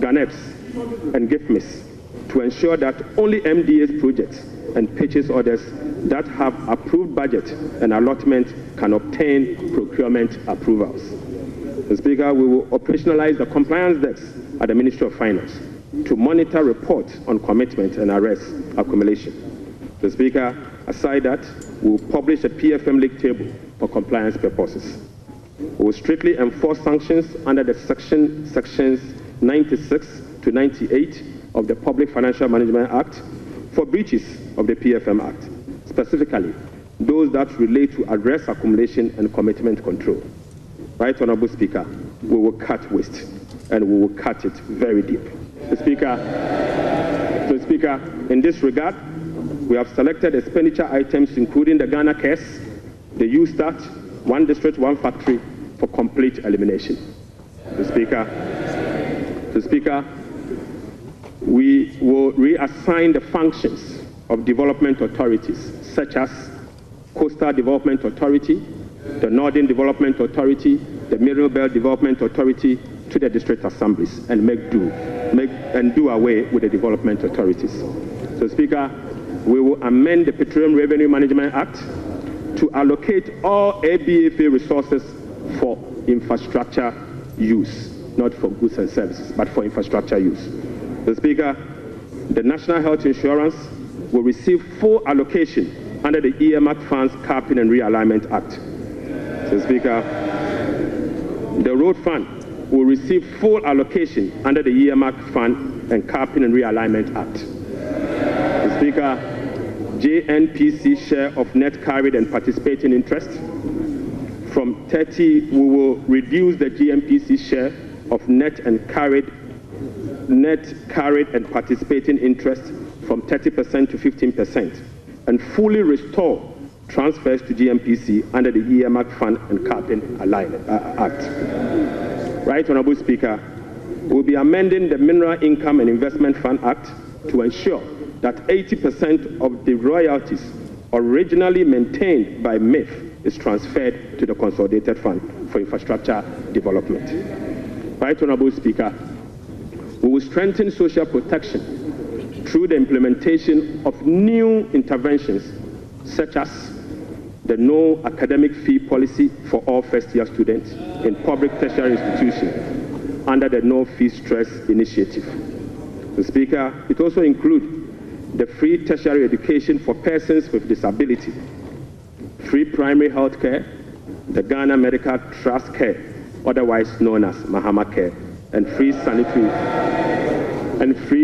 GANEPS and GIFMIS to ensure that only MDA's projects and purchase orders that have approved budget and allotment can obtain procurement approvals. Mr. Speaker, we will operationalize the compliance desk at the Ministry of Finance to monitor reports on commitment and arrest accumulation. Mr. Speaker, aside that, we will publish a PFM league table for compliance purposes. We will strictly enforce sanctions under the sections 96 to 98 of the Public Financial Management Act for breaches of the PFM Act, specifically those that relate to arrest accumulation and commitment control. Right, Honorable Speaker, we will cut waste and we will cut it very deep. Mr. Speaker, in this regard, we have selected expenditure items including the Ghana Cares, the U-Start, One District, One Factory for complete elimination. Mr. Speaker, we will reassign the functions of development authorities such as Coastal Development Authority, the Northern Development Authority, the Mirabel Development Authority to the district assemblies and do away with the development authorities. So, Speaker, we will amend the Petroleum Revenue Management Act to allocate all ABFA resources for infrastructure use, not for goods and services, but for infrastructure use. So, Speaker, the National Health Insurance will receive full allocation under the earmarked funds capping and realignment act. So, Speaker, the road fund will receive full allocation under the earmarked fund and capping and realignment act. So, Speaker, JNPC share of net carried and participating interest from 30, we will reduce the JNPC share of net carried and participating interest from 30% to 15% and fully restore transfers to GMPC under the earmarked fund and capping alignment act. Right, Honorable Speaker, we'll be amending the Mineral Income and Investment Fund Act to ensure that 80% of the royalties originally maintained by MIF is transferred to the Consolidated Fund for Infrastructure Development. Right, Honorable Speaker, we will strengthen social protection through the implementation of new interventions such as the no academic fee policy for all first-year students in public tertiary institutions under the No Fee Stress Initiative. Mr. Speaker, it also includes the free tertiary education for persons with disability, free primary health care, the Ghana Medical Trust Care, otherwise known as Mahama Care, and free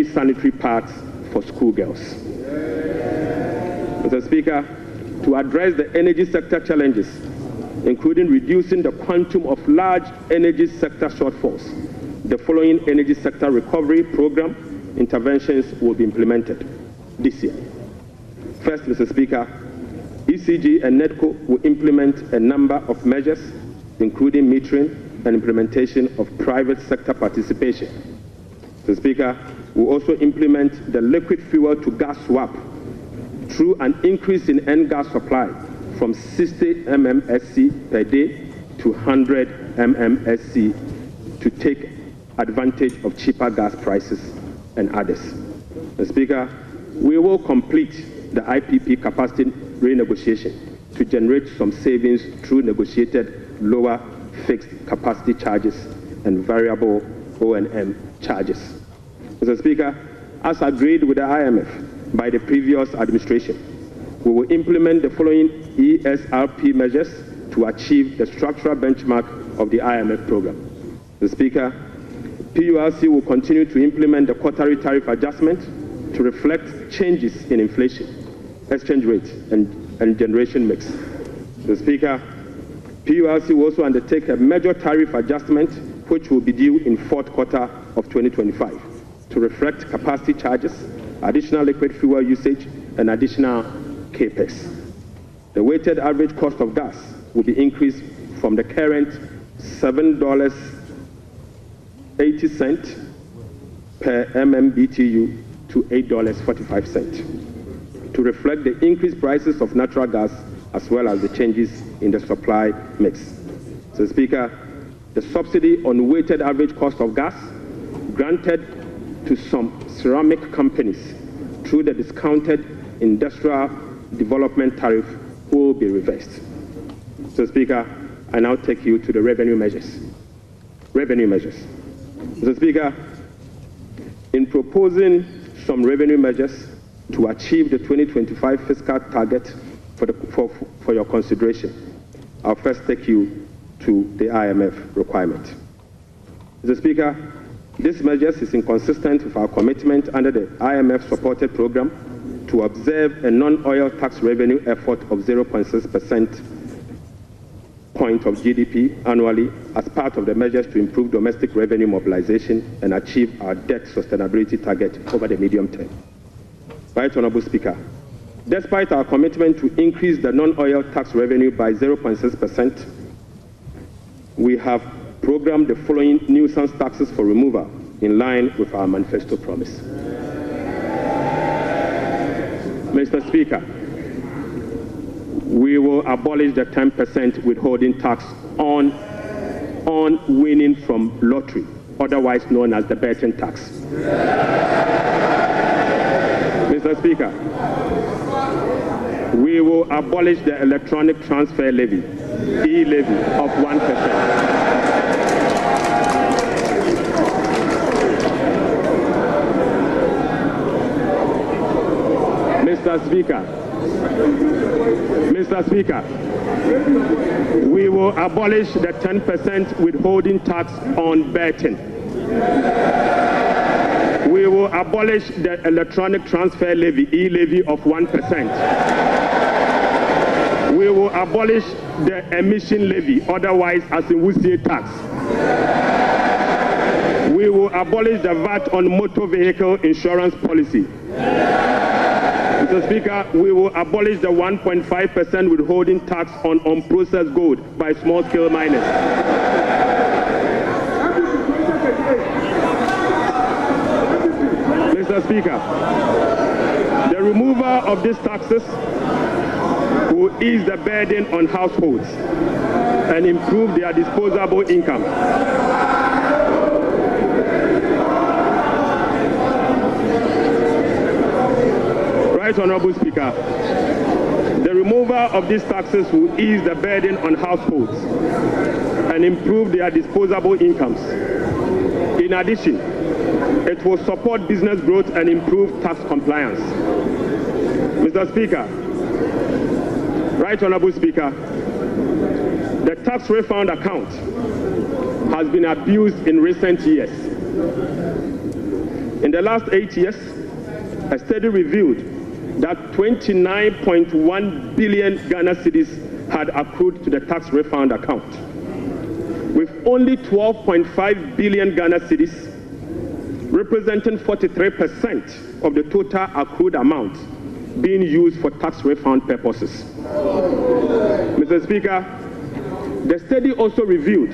sanitary pads for schoolgirls. Mr. Speaker, to address the energy sector challenges, including reducing the quantum of large energy sector shortfalls, the following energy sector recovery program interventions will be implemented this year. First, Mr. Speaker, ECG and NEDCO will implement a number of measures, including metering and implementation of private sector participation. Mr. Speaker, we'll also implement the liquid fuel to gas swap through an increase in N-gas supply from 60 MMSC per day to 100 MMSC to take advantage of cheaper gas prices and others. Mr. Speaker, we will complete the IPP capacity renegotiation to generate some savings through negotiated lower fixed capacity charges and variable O&M charges. Mr. Speaker, as agreed with the IMF by the previous administration, we will implement the following ESRP measures to achieve the structural benchmark of the IMF program. Mr. Speaker, PULC will continue to implement the quarterly tariff adjustment to reflect changes in inflation, exchange rate, and generation mix. Mr. Speaker, PULC will also undertake a major tariff adjustment which will be due in fourth quarter of 2025 to reflect capacity charges, additional liquid fuel usage, and additional CAPEX. The weighted average cost of gas will be increased from the current $7.80 per MMBTU to $8.45 to reflect the increased prices of natural gas as well as the changes in the supply mix. So, Speaker, the subsidy on weighted average cost of gas granted to some ceramic companies through the discounted industrial development tariff will be reversed. So, Speaker, I now take you to the revenue measures. Revenue measures. Mr. Speaker, in proposing some revenue measures to achieve the 2025 fiscal target for your consideration, I'll first take you to the IMF requirement. Mr. Speaker, this measure is inconsistent with our commitment under the IMF-supported program to observe a non-oil tax revenue effort of 0.6% point of GDP annually as part of the measures to improve domestic revenue mobilization and achieve our debt sustainability target over the medium term. Right Honourable Speaker, despite our commitment to increase the non-oil tax revenue by 0.6%, we have programmed the following nuisance taxes for removal in line with our manifesto promise. Mr. Speaker, we will abolish the 10% withholding tax on winning from lottery, otherwise known as the betting tax. Mr. Speaker, we will abolish the electronic transfer levy, e-levy, of 1%. Mr. Speaker, we will abolish the 10% withholding tax on betting. We will abolish the electronic transfer levy, e-levy, of 1%. We will abolish the emission levy, otherwise as in Wusie tax. We will abolish the VAT on motor vehicle insurance policy. Mr. Speaker, we will abolish the 1.5% withholding tax on unprocessed gold by small-scale miners. Mr. Speaker, the removal of these taxes will ease the burden on households and improve their disposable income. Right Honourable Speaker, the removal of these taxes will ease the burden on households and improve their disposable incomes. In addition, it will support business growth and improve tax compliance. Mr. Speaker, Right Honourable Speaker, the tax refund account has been abused in recent years. In the last 8 years, a study revealed that 29.1 billion Ghana cedis had accrued to the tax refund account, with only 12.5 billion Ghana cedis, representing 43% of the total accrued amount, being used for tax refund purposes. Mr. Speaker, the study also revealed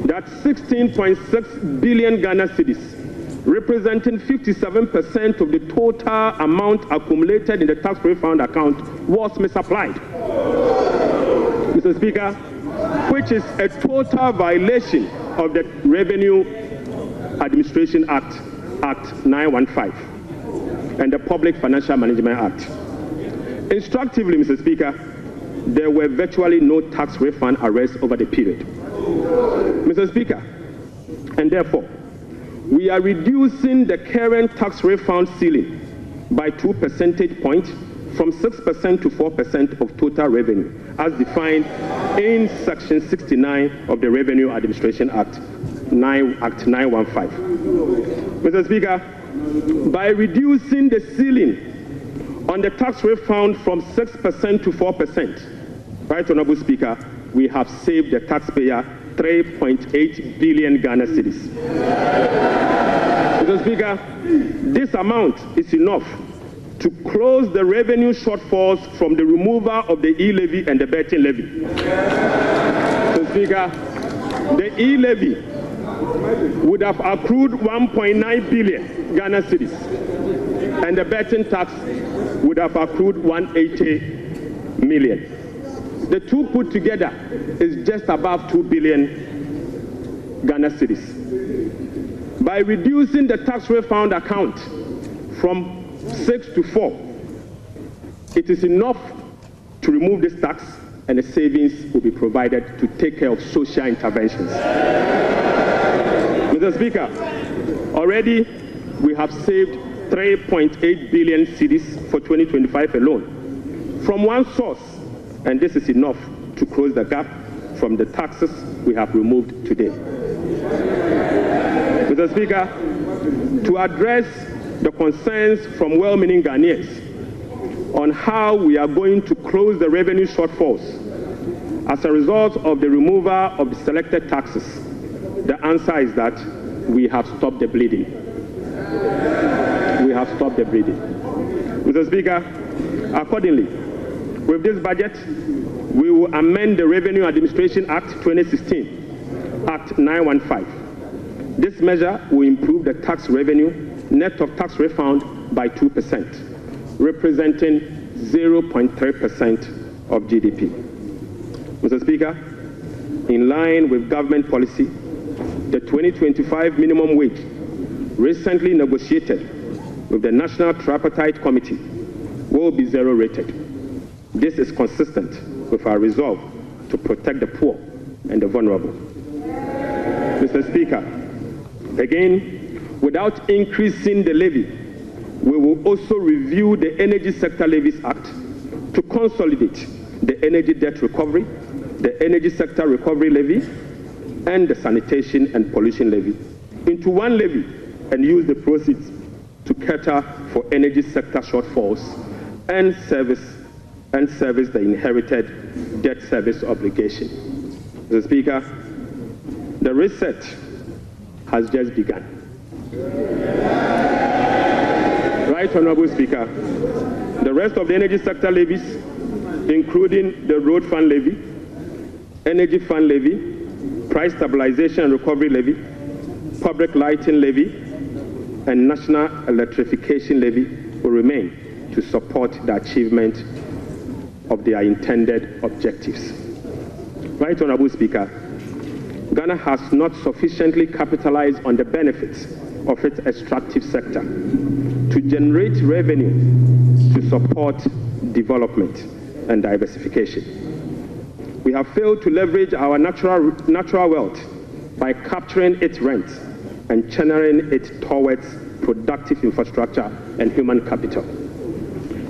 that 16.6 billion Ghana cedis, representing 57% of the total amount accumulated in the tax refund account, was misapplied. Mr. Speaker, which is a total violation of the Revenue Administration Act, Act 915, and the Public Financial Management Act. Instructively, Mr. Speaker, there were virtually no tax refund arrests over the period. Mr. Speaker, and therefore, we are reducing the current tax refund ceiling by 2 percentage points from 6% to 4% of total revenue, as defined in Section 69 of the Revenue Administration Act, Act 915. Mr. Speaker, by reducing the ceiling on the tax refund from 6% to 4%, Right Honourable Speaker, we have saved the taxpayer 3.8 billion Ghana cedis. Mr. Speaker, this amount is enough to close the revenue shortfalls from the removal of the e-levy and the betting levy. Mr. Speaker, the e-levy would have accrued 1.9 billion Ghana cedis, and the betting tax would have accrued 180 million. The two put together is just above 2 billion Ghana cedis. By reducing the tax refund account from 6 to 4, it is enough to remove this tax, and the savings will be provided to take care of social interventions. Mr. Speaker, already we have saved 3.8 billion cedis for 2025 alone from one source, and this is enough to close the gap from the taxes we have removed today. Mr. Speaker, to address the concerns from well-meaning Ghanaians on how we are going to close the revenue shortfalls as a result of the removal of the selected taxes, the answer is that we have stopped the bleeding. We have stopped the bleeding. Mr. Speaker, accordingly, with this budget, we will amend the Revenue Administration Act 2016, Act 915. This measure will improve the tax revenue net of tax refund by 2%, representing 0.3% of GDP. Mr. Speaker, in line with government policy, the 2025 minimum wage recently negotiated with the National Tripartite Committee will be zero rated. This is consistent with our resolve to protect the poor and the vulnerable. Mr. Speaker, again, without increasing the levy, we will also review the Energy Sector Levies Act to consolidate the energy debt recovery, the Energy Sector Recovery Levy, and the Sanitation and Pollution Levy into one levy and use the proceeds to cater for energy sector shortfalls and service the inherited debt service obligation. Mr. Speaker, the reset has just begun. Right, Honorable Speaker, the rest of the energy sector levies, including the Road Fund Levy, Energy Fund Levy, Price Stabilization and Recovery Levy, Public Lighting Levy, and National Electrification Levy will remain to support the achievement of their intended objectives. Right, Honorable Speaker, Ghana has not sufficiently capitalized on the benefits of its extractive sector to generate revenue to support development and diversification. We have failed to leverage our natural wealth by capturing its rent and channeling it towards productive infrastructure and human capital.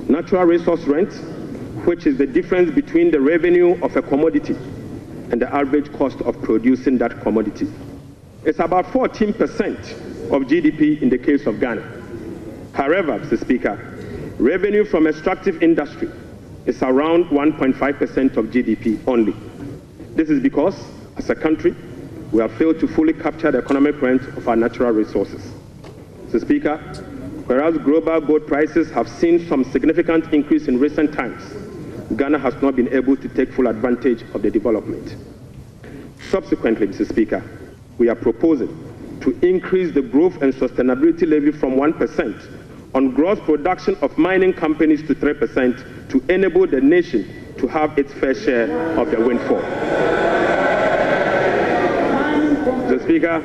Natural resource rent, which is the difference between the revenue of a commodity and the average cost of producing that commodity, is about 14% of GDP in the case of Ghana. However, Mr. Speaker, revenue from extractive industry is around 1.5% of GDP only. This is because, as a country, we have failed to fully capture the economic rent of our natural resources. Mr. Speaker, whereas global gold prices have seen some significant increase in recent times, Ghana has not been able to take full advantage of the development. Subsequently, Mr. Speaker, we are proposing to increase the Growth and Sustainability Levy from 1% on gross production of mining companies to 3% to enable the nation to have its fair share of the windfall. Mr. Speaker,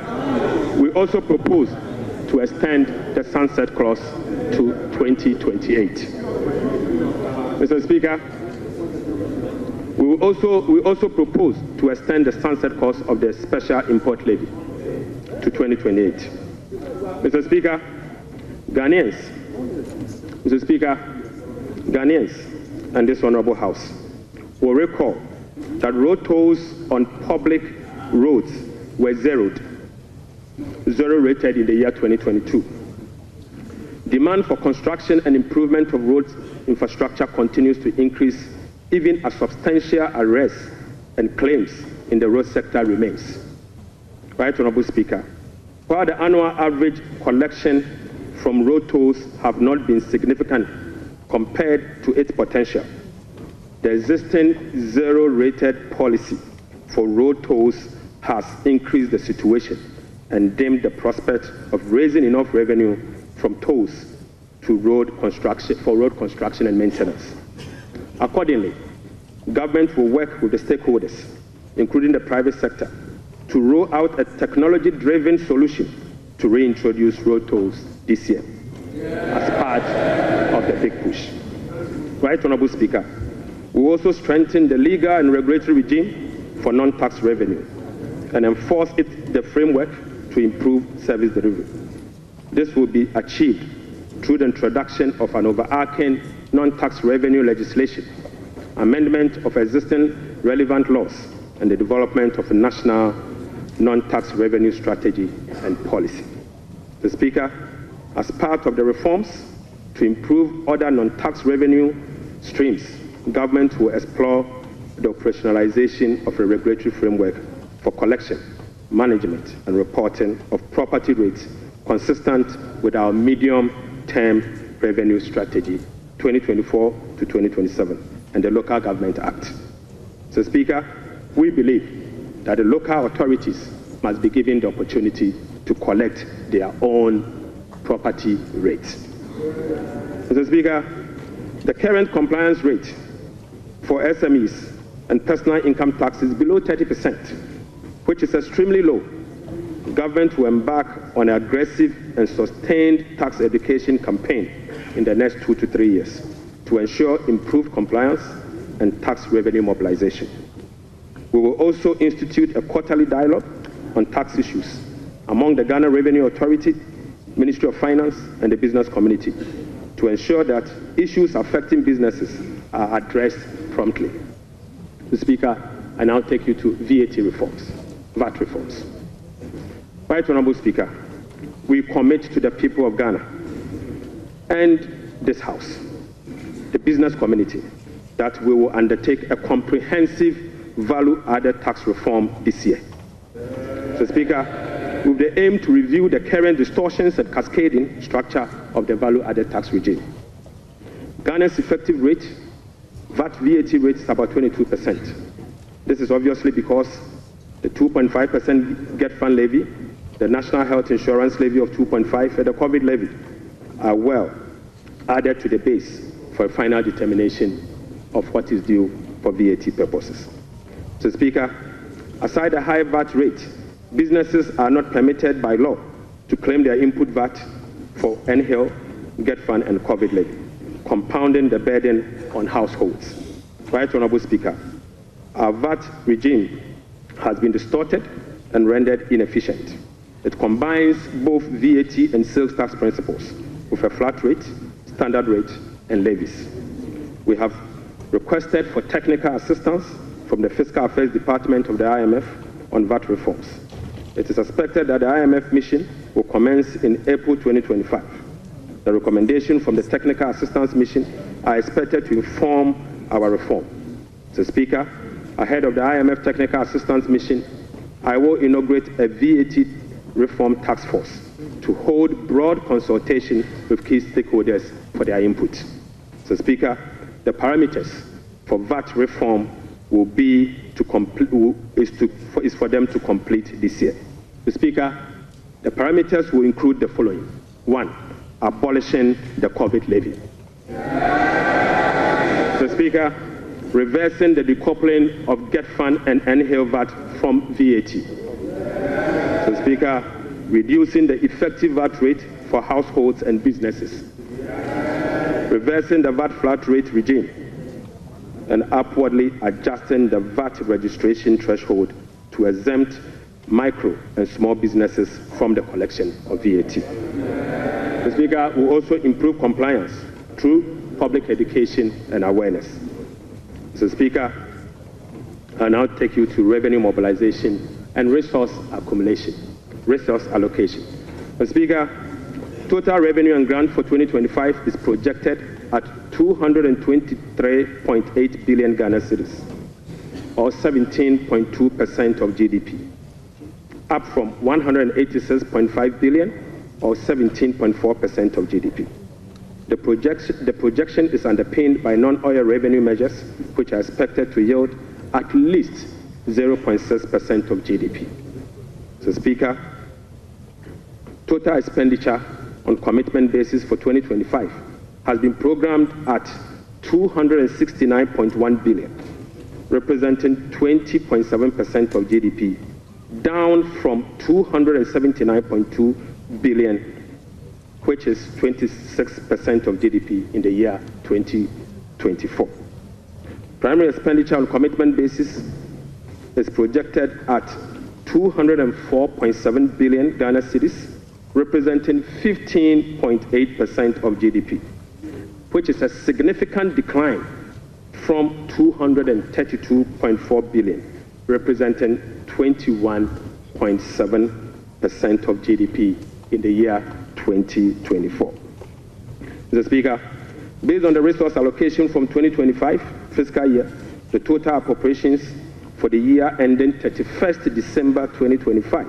we also propose to extend the sunset clause to 2028. Mr. Speaker, we also propose to extend the sunset clause of the special import levy to 2028. Mr. Speaker, Ghanaians and this Honorable House will recall that road tolls on public roads were zero rated in the year 2022. Demand for construction and improvement of roads infrastructure continues to increase even as substantial arrests and claims in the road sector remains. Right, Honorable Speaker, while the annual average collection from road tolls have not been significant compared to its potential, the existing zero-rated policy for road tolls has increased the situation and dimmed the prospect of raising enough revenue from tolls to road construction and maintenance. Accordingly, government will work with the stakeholders, including the private sector, to roll out a technology-driven solution to reintroduce road tolls this year as part of the big push. Right, Honorable Speaker, we will also strengthen the legal and regulatory regime for non-tax revenue and enforce the framework to improve service delivery. This will be achieved through the introduction of an overarching non-tax revenue legislation, amendment of existing relevant laws, and the development of a national non-tax revenue strategy and policy. The Speaker, as part of the reforms to improve other non-tax revenue streams, government will explore the operationalization of a regulatory framework for collection, management, and reporting of property rates consistent with our medium-term revenue strategy 2024 to 2027 and the Local Government Act. So, Speaker, we believe that the local authorities must be given the opportunity to collect their own property rates. Mr. Speaker, the current compliance rate for SMEs and personal income tax is below 30%, which is extremely low. Government will embark on an aggressive and sustained tax education campaign in the next 2 to 3 years to ensure improved compliance and tax revenue mobilization. We will also institute a quarterly dialogue on tax issues among the Ghana Revenue Authority, Ministry of Finance, and the business community to ensure that issues affecting businesses are addressed promptly. Mr. Speaker, I now take you to VAT reforms, VAT reforms. Right, Honorable Speaker, we commit to the people of Ghana and this House, the business community, that we will undertake a comprehensive value-added tax reform this year. Mr. Speaker, with the aim to review the current distortions and cascading structure of the value-added tax regime. Ghana's effective rate, VAT rate, is about 22%. This is obviously because the 2.5% Get Fund levy, the National Health Insurance levy of 2.5%, and the COVID levy are well added to the base for a final determination of what is due for VAT purposes. So, Speaker, aside the high VAT rate, businesses are not permitted by law to claim their input VAT for NHIL, Get Fund, and COVID levy, compounding the burden on households. Right, Honorable Speaker, our VAT regime has been distorted and rendered inefficient. It combines both VAT and sales tax principles with a flat rate, standard rate, and levies. We have requested for technical assistance from the Fiscal Affairs Department of the IMF on VAT reforms. It is expected that the IMF mission will commence in April 2025. The recommendations from the Technical Assistance Mission are expected to inform our reform. Mr. Speaker, ahead of the IMF Technical Assistance Mission, I will inaugurate a VAT reform task force to hold broad consultation with key stakeholders for their input. Mr. Speaker, the parameters for VAT reform will be is for them to complete this year. Mr. Speaker, the parameters will include the following. 1, abolishing the COVID levy. Mr. Speaker, reversing the decoupling of Get Fund and NHIL VAT from VAT. Mr. Speaker, reducing the effective VAT rate for households and businesses. Reversing the VAT flat rate regime and upwardly adjusting the VAT registration threshold to exempt micro and small businesses from the collection of VAT. Mr. Speaker, will also improve compliance through public education and awareness. Mr. Speaker, I now take you to revenue mobilization and resource allocation. Mr. Speaker, total revenue and grant for 2025 is projected at 223.8 billion Ghana cedis, or 17.2% of GDP, up from 186.5 billion, or 17.4% of GDP. The projection is underpinned by non-oil revenue measures, which are expected to yield at least 0.6% of GDP. Mr. Speaker, total expenditure on commitment basis for 2025 has been programmed at 269.1 billion, representing 20.7% of GDP, down from 279.2 billion, which is 26% of GDP in the year 2024. Primary expenditure on commitment basis is projected at 204.7 billion Ghana cedis, representing 15.8% of GDP, which is a significant decline from 232.4 billion, representing 21.7% of GDP in the year 2024. Mr. Speaker, based on the resource allocation from 2025 fiscal year, the total appropriations for the year ending 31st December 2025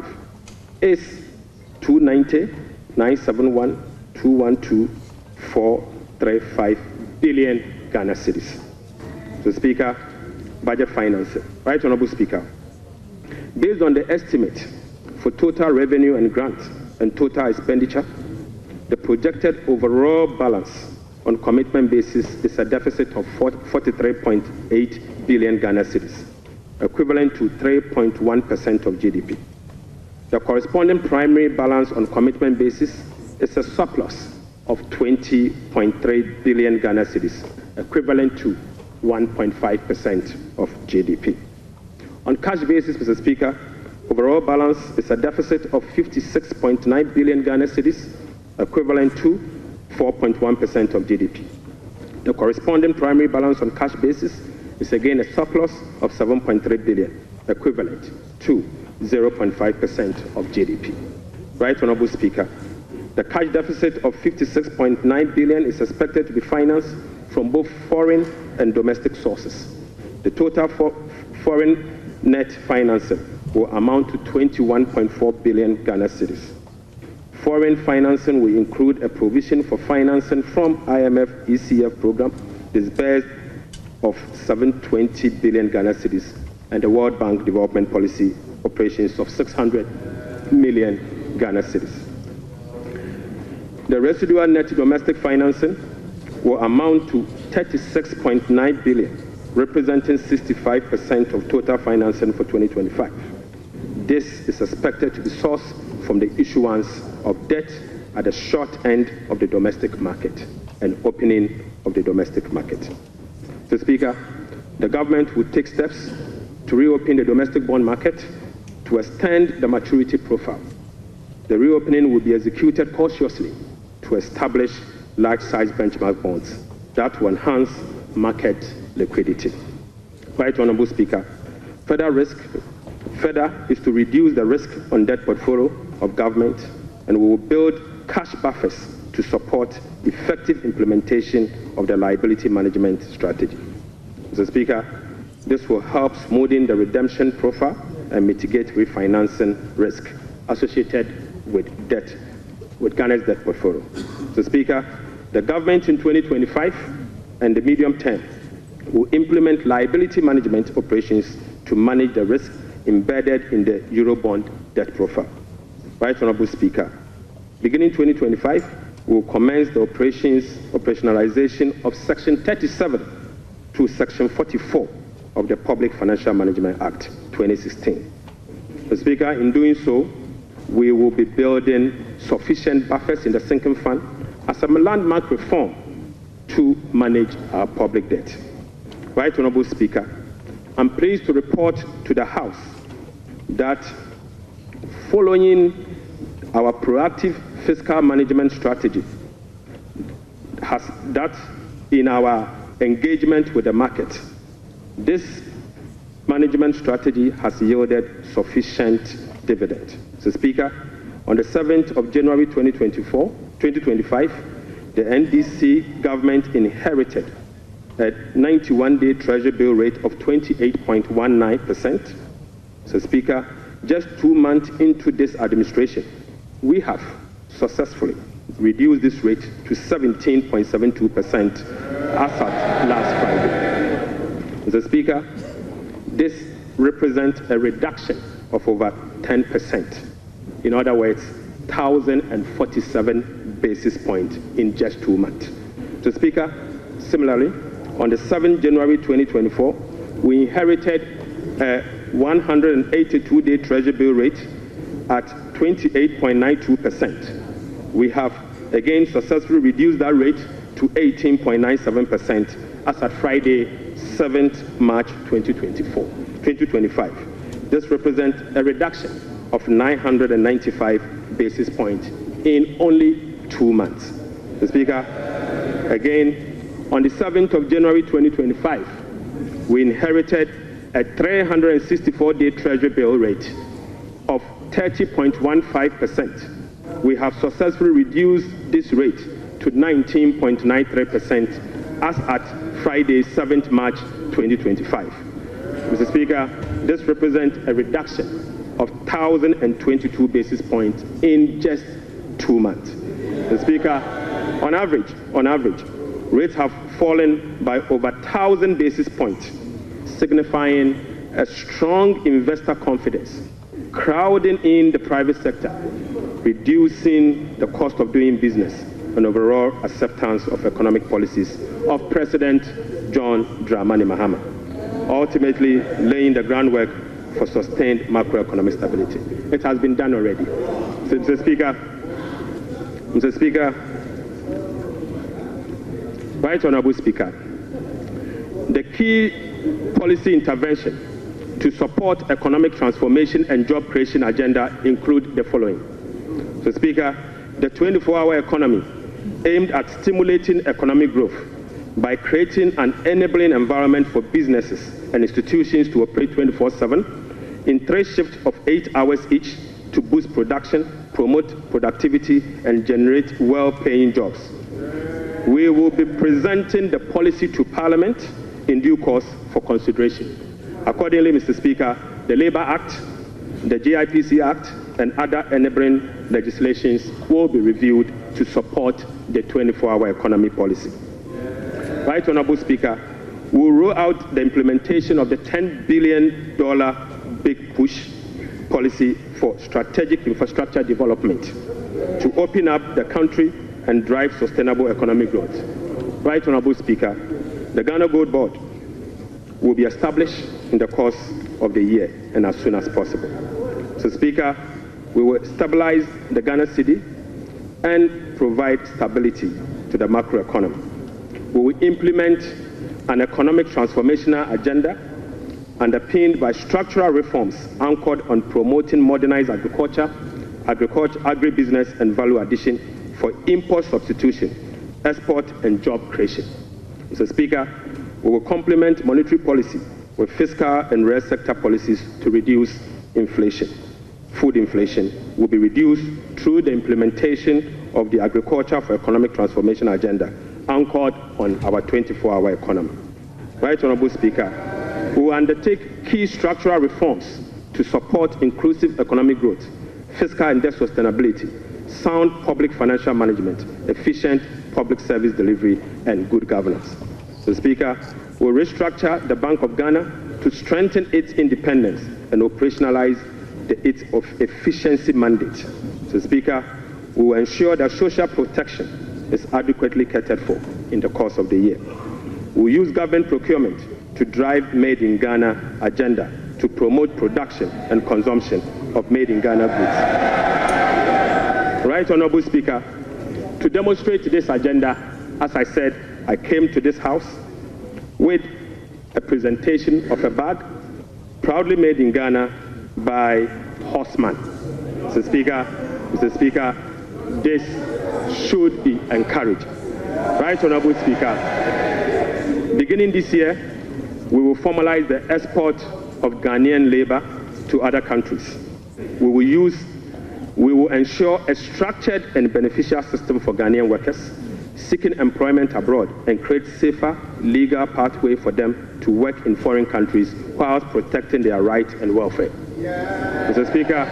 is 290,971,212,435 billion Ghana cedis. Mr. Speaker, budget financing. Right Honorable Speaker, based on the estimate for total revenue and grants and total expenditure, the projected overall balance on commitment basis is a deficit of 43.8 billion Ghana cedis, equivalent to 3.1% of GDP. The corresponding primary balance on commitment basis is a surplus of 20.3 billion Ghana cedis, equivalent to 1.5% of GDP. On cash basis, Mr. Speaker, overall balance is a deficit of 56.9 billion Ghana cedis, equivalent to 4.1% of GDP. The corresponding primary balance on cash basis is again a surplus of 7.3 billion, equivalent to 0.5% of GDP. Right Honorable Speaker, the cash deficit of 56.9 billion is expected to be financed from both foreign and domestic sources. The total foreign net financing will amount to 21.4 billion Ghana cedis. Foreign financing will include a provision for financing from IMF ECF program disbursed of 720 billion Ghana cedis and the World Bank Development Policy operations of 600 million Ghana cedis. The residual net domestic financing will amount to 36.9 billion, representing 65% of total financing for 2025. This is expected to be sourced from the issuance of debt at the short end of the domestic market and opening of the domestic market. Mr. Speaker, the government will take steps to reopen the domestic bond market to extend the maturity profile. The reopening will be executed cautiously to establish large-size benchmark bonds that will enhance market liquidity. Right Honorable Speaker, further is to reduce the risk on debt portfolio of government, and we will build cash buffers to support effective implementation of the liability management strategy. Mr. Speaker, this will help smoothing the redemption profile and mitigate refinancing risk associated with Ghana's debt portfolio. Mr. Speaker, the government in 2025 and the medium term will implement liability management operations to manage the risk embedded in the Eurobond debt profile. Right Honorable Speaker, beginning 2025, we will commence the operationalization of Section 37 to Section 44 of the Public Financial Management Act 2016. Mr. Speaker, in doing so, we will be building sufficient buffers in the sinking fund as a landmark reform to manage our public debt. Right Honorable Speaker, I'm pleased to report to the House that following our proactive fiscal management strategy, in our engagement with the market, this management strategy has yielded sufficient dividend. Mr. Speaker, on the 7th of January 2025, the NDC government inherited a 91-day Treasury bill rate of 28.19%. Mr. Speaker, just 2 months into this administration, we have successfully reduced this rate to 17.72% as at last Friday. Mr. Speaker, this represents a reduction of over 10%. In other words, 1,047 basis points in just 2 months. Mr. Speaker, similarly, on the 7th January 2024, we inherited a 182-day Treasury bill rate at 28.92%. We have again successfully reduced that rate to 18.97% as at Friday, 7th March 2025. This represents a reduction of 995 basis points in only 2 months. Mr. Speaker, again, on the 7th of January 2025, we inherited a 364-day Treasury bill rate of 30.15%. We have successfully reduced this rate to 19.93% as at Friday, 7th March 2025. Mr. Speaker, this represents a reduction of 1,022 basis points in just 2 months. Mr. Speaker, on average, rates have fallen by over 1,000 basis points, signifying a strong investor confidence, crowding in the private sector, reducing the cost of doing business, and overall acceptance of economic policies of President John Dramani Mahama, ultimately laying the groundwork for sustained macroeconomic stability. It has been done already. So, Mr. Speaker, Right Honourable Speaker, the key policy intervention to support economic transformation and job creation agenda include the following. So, Speaker, the 24-hour economy aimed at stimulating economic growth by creating an enabling environment for businesses and institutions to operate 24/7 in 3 shifts of 8 hours each to boost production, promote productivity, and generate well-paying jobs. We will be presenting the policy to Parliament in due course for consideration. Accordingly, Mr. Speaker, the Labour Act, the GIPC Act, and other enabling legislations will be reviewed to support the 24-hour economy policy. Right Honourable Speaker, we will roll out the implementation of the $10 billion Big Push policy for strategic infrastructure development to open up the country and drive sustainable economic growth. Right Honourable Speaker, the Ghana Gold Board will be established in the course of the year and as soon as possible. So, Speaker, we will stabilize the Ghana cedi and provide stability to the macroeconomy. We will implement an economic transformational agenda underpinned by structural reforms anchored on promoting modernized agriculture, agribusiness, and value addition for import substitution, export, and job creation. Mr. Speaker, we will complement monetary policy with fiscal and real sector policies to reduce inflation. Food inflation will be reduced through the implementation of the Agriculture for Economic Transformation agenda anchored on our 24-hour economy. Right Honourable Speaker, we will undertake key structural reforms to support inclusive economic growth, fiscal and debt sustainability, sound public financial management, efficient public service delivery, and good governance. So, Speaker, we will restructure the Bank of Ghana to strengthen its independence and operationalize its efficiency mandate. So, Speaker, we will ensure that social protection is adequately catered for in the course of the year. We will use government procurement to drive Made in Ghana agenda to promote production and consumption of Made in Ghana goods. Right Honourable Speaker, to demonstrate this agenda, as I said, I came to this House with a presentation of a bag proudly made in Ghana by Horseman. Mr. Speaker, this should be encouraged. Right Honourable Speaker, beginning this year, we will formalize the export of Ghanaian labour to other countries. We will ensure a structured and beneficial system for Ghanaian workers seeking employment abroad and create safer legal pathway for them to work in foreign countries whilst protecting their rights and welfare. Mr. Speaker,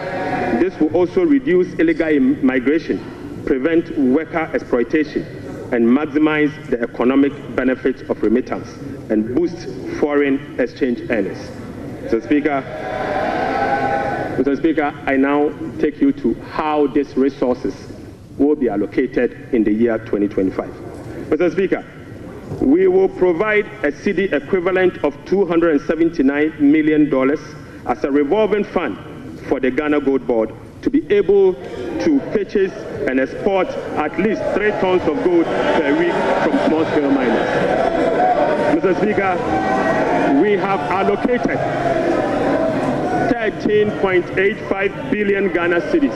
this will also reduce illegal migration, prevent worker exploitation, and maximize the economic benefits of remittance and boost foreign exchange earnings. Mr. Speaker, I now take you to how these resources will be allocated in the year 2025. Mr. Speaker, we will provide a cedi equivalent of $279 million as a revolving fund for the Ghana Gold Board to be able to purchase and export at least 3 tons of gold per week from small-scale miners. Mr. Speaker, we have allocated 13.85 billion Ghana cedis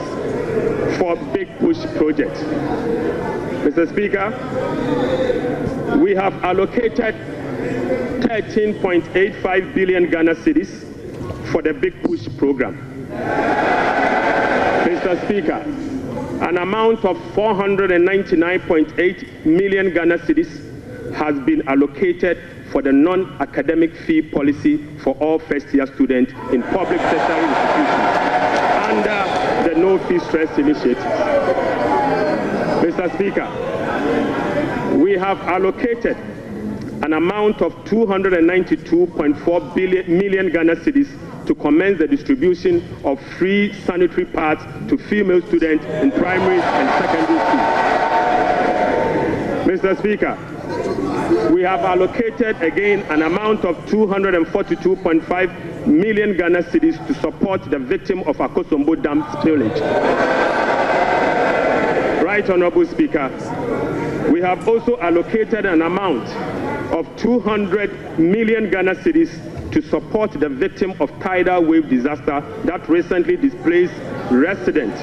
for Big Push project. Mr. Speaker, we have allocated 13.85 billion Ghana cedis for the Big Push program. Mr. Speaker, an amount of 499.8 million Ghana cedis has been allocated for the non-academic fee policy for all first-year students in public tertiary institutions under the No Fee Stress initiative. Mr. Speaker, we have allocated an amount of 292.4 million Ghana cedis to commence the distribution of free sanitary pads to female students in primary and secondary schools. Mr. Speaker, we have allocated again an amount of 242.5 million Ghana cedis to support the victim of Akosombo Dam spillage. Right Honorable Speaker, we have also allocated an amount of 200 million Ghana cedis to support the victim of tidal wave disaster that recently displaced residents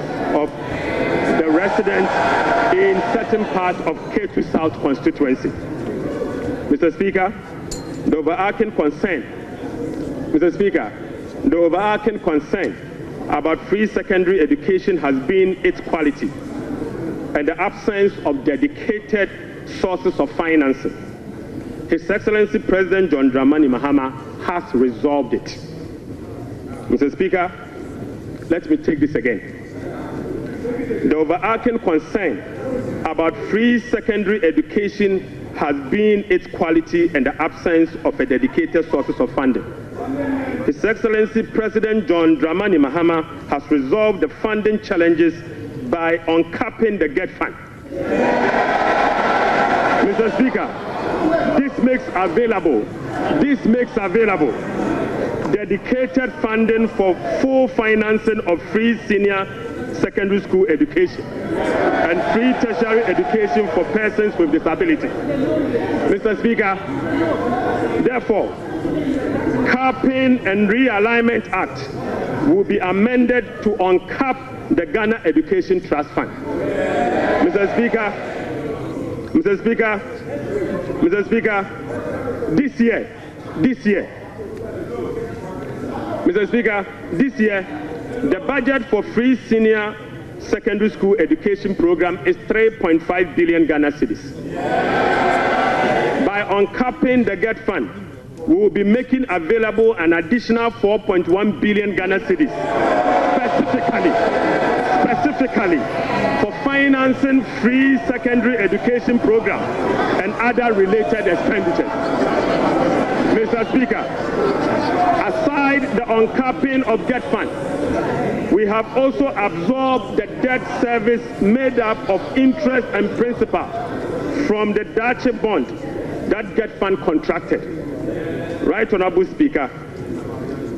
in certain parts of Ketu South constituency. Mr. Speaker, the overarching concern about free secondary education has been its quality and the absence of dedicated sources of financing. His Excellency President John Dramani Mahama has resolved it. Mr. Speaker, let me take this again. The overarching concern about free secondary education has been its quality and the absence of a dedicated sources of funding. His Excellency President John Dramani Mahama has resolved the funding challenges by uncapping the GET fund. Mr. Speaker, this makes available dedicated funding for full financing of free senior secondary school education and free tertiary education for persons with disability. Mr. Speaker, therefore, Capping and Realignment Act will be amended to uncap the Ghana Education Trust Fund. Mr. Speaker, this year, the budget for free senior secondary school education program is 3.5 billion Ghana cedis. By uncapping the GET fund, we will be making available an additional 4.1 billion Ghana cedis, specifically for financing free secondary education program and other related expenditures. Mr. Speaker, aside the uncapping of GET fund, we have also absorbed the debt service made up of interest and principal from the Dache bond that GET fund contracted. Right Honorable Speaker,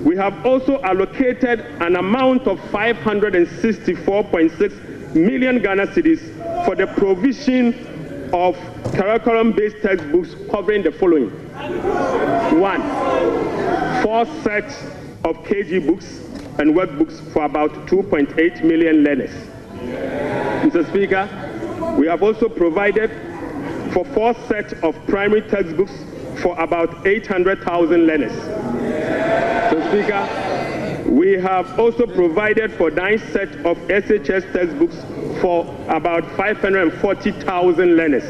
we have also allocated an amount of 564.6 million Ghana cedis for the provision of curriculum-based textbooks covering the following. 1, 4 sets of KG books and workbooks for about 2.8 million learners. Mr. Speaker, we have also provided for 4 sets of primary textbooks for about 800,000 learners. Mr. Speaker, we have also provided for 9 sets of SHS textbooks for about 540,000 learners.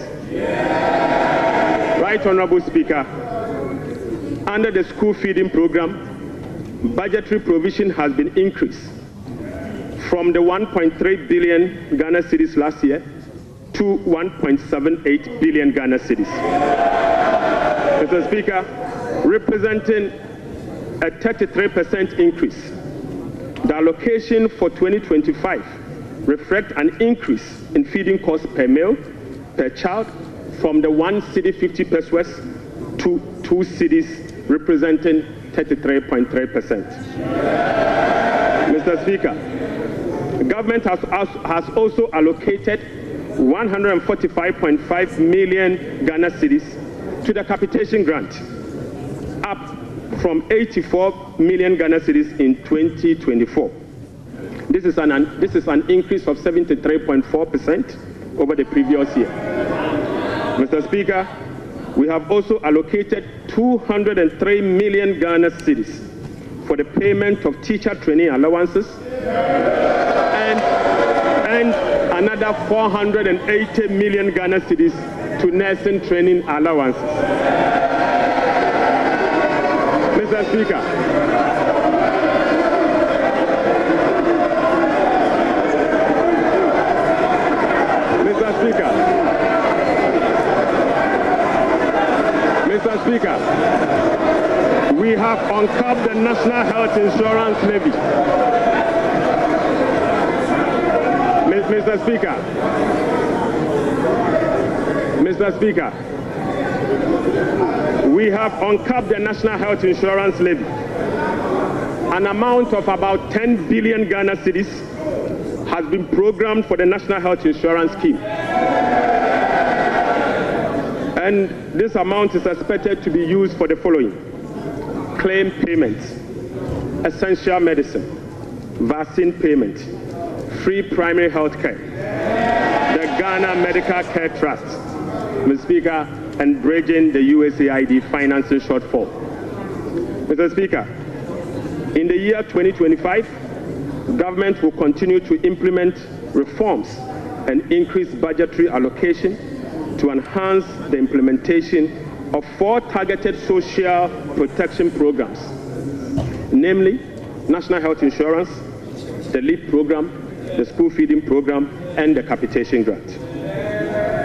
Right Honorable Speaker, under the school feeding program, budgetary provision has been increased from the 1.3 billion Ghana cedis last year to 1.78 billion Ghana cedis. Mr. Speaker, representing a 33% increase. The allocation for 2025 reflects an increase in feeding costs per meal, per child, from the 1 cedi 50 pesos to 2 cedis, representing 33.3%. Mr. Speaker, the government has also allocated 145.5 million Ghana cedis to the capitation grant, up from 84 million Ghana cedis in 2024. This is an increase of 73.4% over the previous year. Mr. Speaker, we have also allocated 203 million Ghana cedis for the payment of teacher training allowances and another 480 million Ghana cedis to nursing training allowances. Mr. Speaker, Mr. Speaker, we have uncapped the National Health Insurance Levy. Mr. Speaker, we have uncapped the National Health Insurance Levy. An amount of about 10 billion Ghana cedis has been programmed for the National Health Insurance Scheme. And this amount is expected to be used for the following: claim payments, essential medicine, vaccine payment, free primary health care, the Ghana Medical Care Trust, Mr. Speaker, and bridging the USAID financing shortfall. Mr. Speaker, in the year 2025, government will continue to implement reforms and increase budgetary allocation to enhance the implementation of 4 targeted social protection programs, namely National Health Insurance, the LEAP program, the school feeding program, and the capitation grant.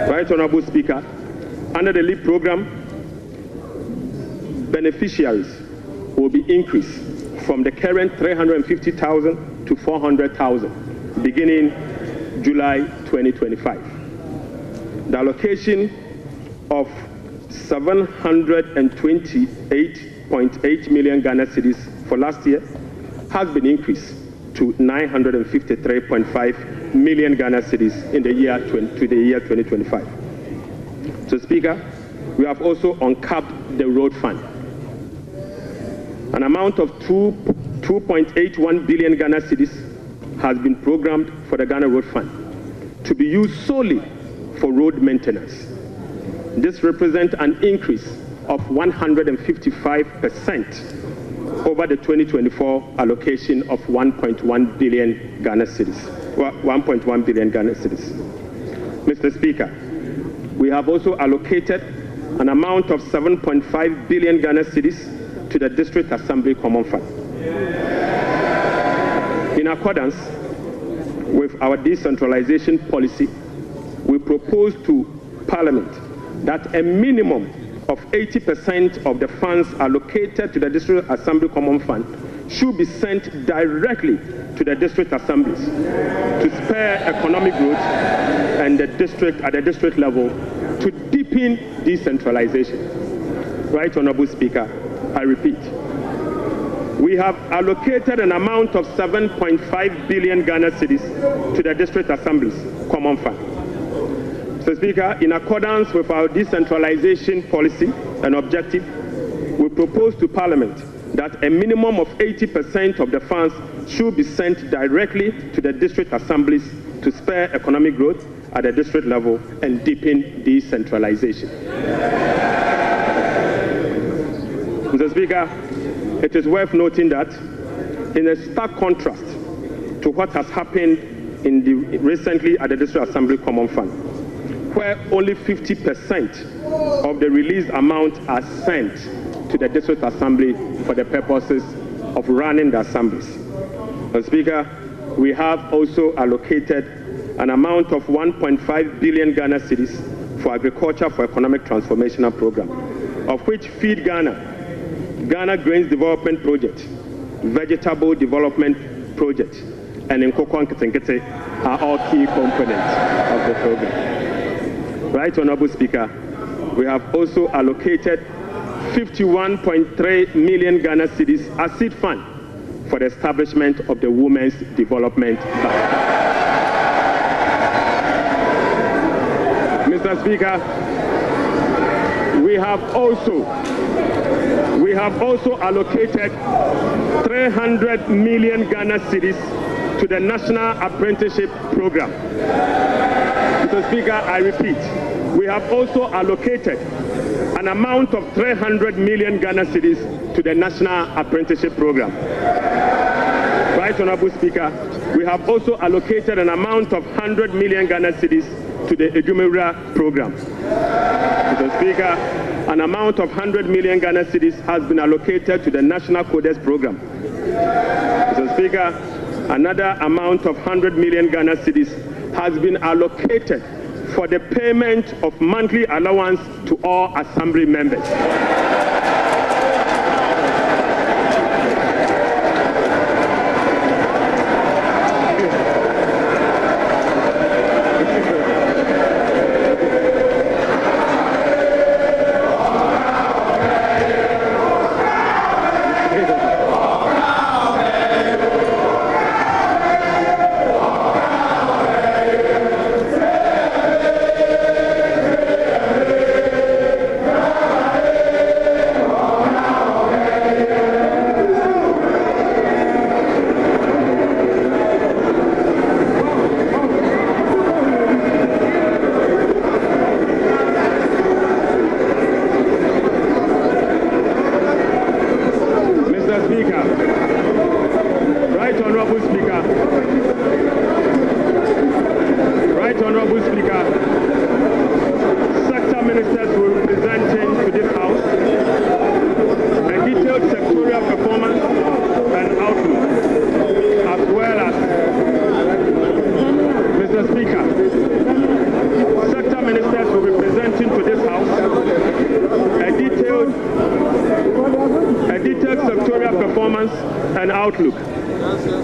Right Honorable Speaker, under the LEAP program, beneficiaries will be increased from the current 350,000 to 400,000 beginning July 2025. The allocation of 728.8 million Ghana cedis for last year has been increased to 953.5 million Ghana cedis in the year 2025. So, Speaker, we have also uncapped the road fund. An amount of 2.81 billion Ghana cedis has been programmed for the Ghana Road Fund to be used solely for road maintenance. This represents an increase of 155% over the 2024 allocation of 1.1 billion Ghana cedis. 1.1 billion Ghana cedis. Mr. Speaker, we have also allocated an amount of 7.5 billion Ghana cedis to the District Assembly Common Fund. In accordance with our decentralization policy, we propose to Parliament that a minimum of 80% of the funds allocated to the District Assembly Common Fund should be sent directly to the district assemblies to spur economic growth and at the district level to deepen decentralization. Right Honorable Speaker, I repeat, we have allocated an amount of 7.5 billion Ghana cedis to the district assemblies common fund. Mr. Speaker, in accordance with our decentralization policy and objective, we propose to Parliament that a minimum of 80% of the funds should be sent directly to the district assemblies to spur economic growth at the district level and deepen decentralization. Mr. Speaker, it is worth noting that in a stark contrast to what has happened recently at the District Assembly Common Fund, where only 50% of the released amount are sent to the District Assembly for the purposes of running the assemblies. Mr. Speaker, we have also allocated an amount of 1.5 billion Ghana cedis for agriculture for economic transformational program, of which Feed Ghana Ghana Grains Development Project, Vegetable Development Project, and Nkoko Nketenkete are all key components of the program. Right, Honorable Speaker, we have also allocated 51.3 million Ghana cedis as seed fund for the establishment of the Women's Development Bank. Mr. Speaker, we have also allocated 300 million Ghana cedis to the National Apprenticeship Program. Mr. Speaker, I repeat, we have also allocated an amount of 300 million Ghana cedis to the National Apprenticeship Program. Right, Honorable Speaker, we have also allocated an amount of 100 million Ghana cedis to the Ejumewura Program. Mr. Speaker, an amount of 100 million Ghana cedis has been allocated to the National Codes Program. Mr. Speaker, another amount of 100 million Ghana cedis has been allocated for the payment of monthly allowance to all Assembly members.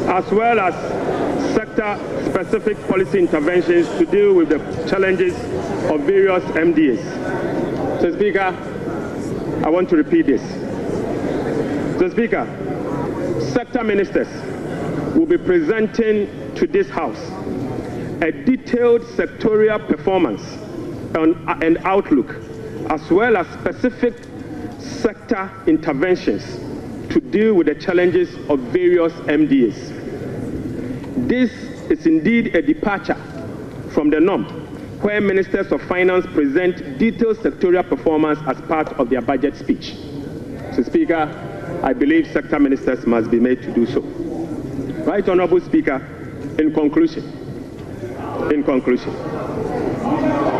As well as sector-specific policy interventions to deal with the challenges of various MDAs. Mr. Speaker, I want to repeat this. Mr. Speaker, sector ministers will be presenting to this House a detailed sectorial performance and outlook, as well as specific sector interventions to deal with the challenges of various MDAs. This is indeed a departure from the norm, where ministers of finance present detailed sectorial performance as part of their budget speech. Mr. Speaker, I believe sector ministers must be made to do so. Right, Honorable Speaker, in conclusion.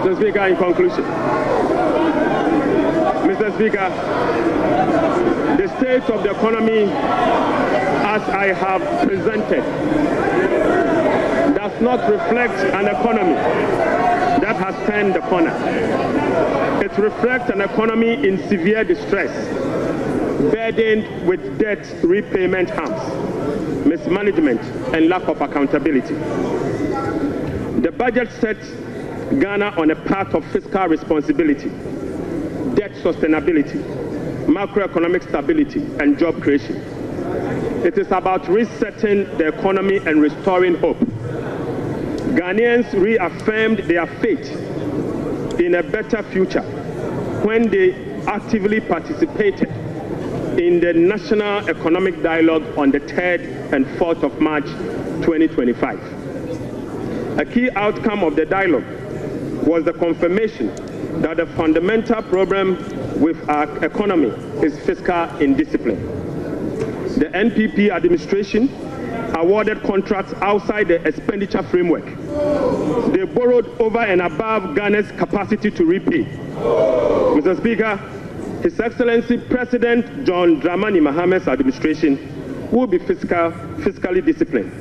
Mr. Speaker, in conclusion. Mr. Speaker, the state of the economy, as I have presented, does not reflect an economy that has turned the corner. It reflects an economy in severe distress, burdened with debt repayment harms, mismanagement, and lack of accountability. The budget sets Ghana on a path of fiscal responsibility, debt sustainability, macroeconomic stability, and job creation. It is about resetting the economy and restoring hope. Ghanaians reaffirmed their faith in a better future when they actively participated in the National Economic Dialogue on the 3rd and 4th of March 2025. A key outcome of the dialogue was the confirmation that the fundamental problem with our economy is fiscal indiscipline. The NPP administration awarded contracts outside the expenditure framework. They borrowed over and above Ghana's capacity to repay. Mr. Speaker, His Excellency President John Dramani Mahamad's administration will be fiscally disciplined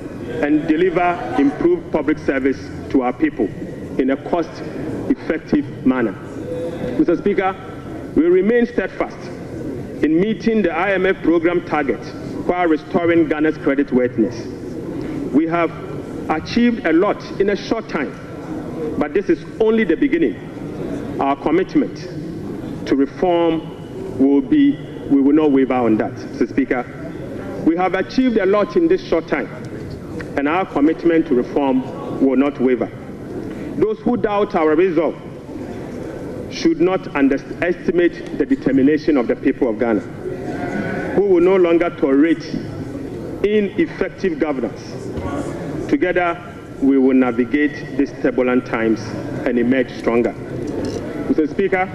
and deliver improved public service to our people in a cost-effective manner. Mr. Speaker, we remain steadfast in meeting the IMF program target while restoring Ghana's creditworthiness. We have achieved a lot in a short time, but this is only the beginning. Our commitment to reform we will not waver on that, Mr. Speaker. We have achieved a lot in this short time, and our commitment to reform will not waver. Those who doubt our resolve should not underestimate the determination of the people of Ghana, who will no longer tolerate ineffective governance. Together, we will navigate these turbulent times and emerge stronger. Mr. Speaker,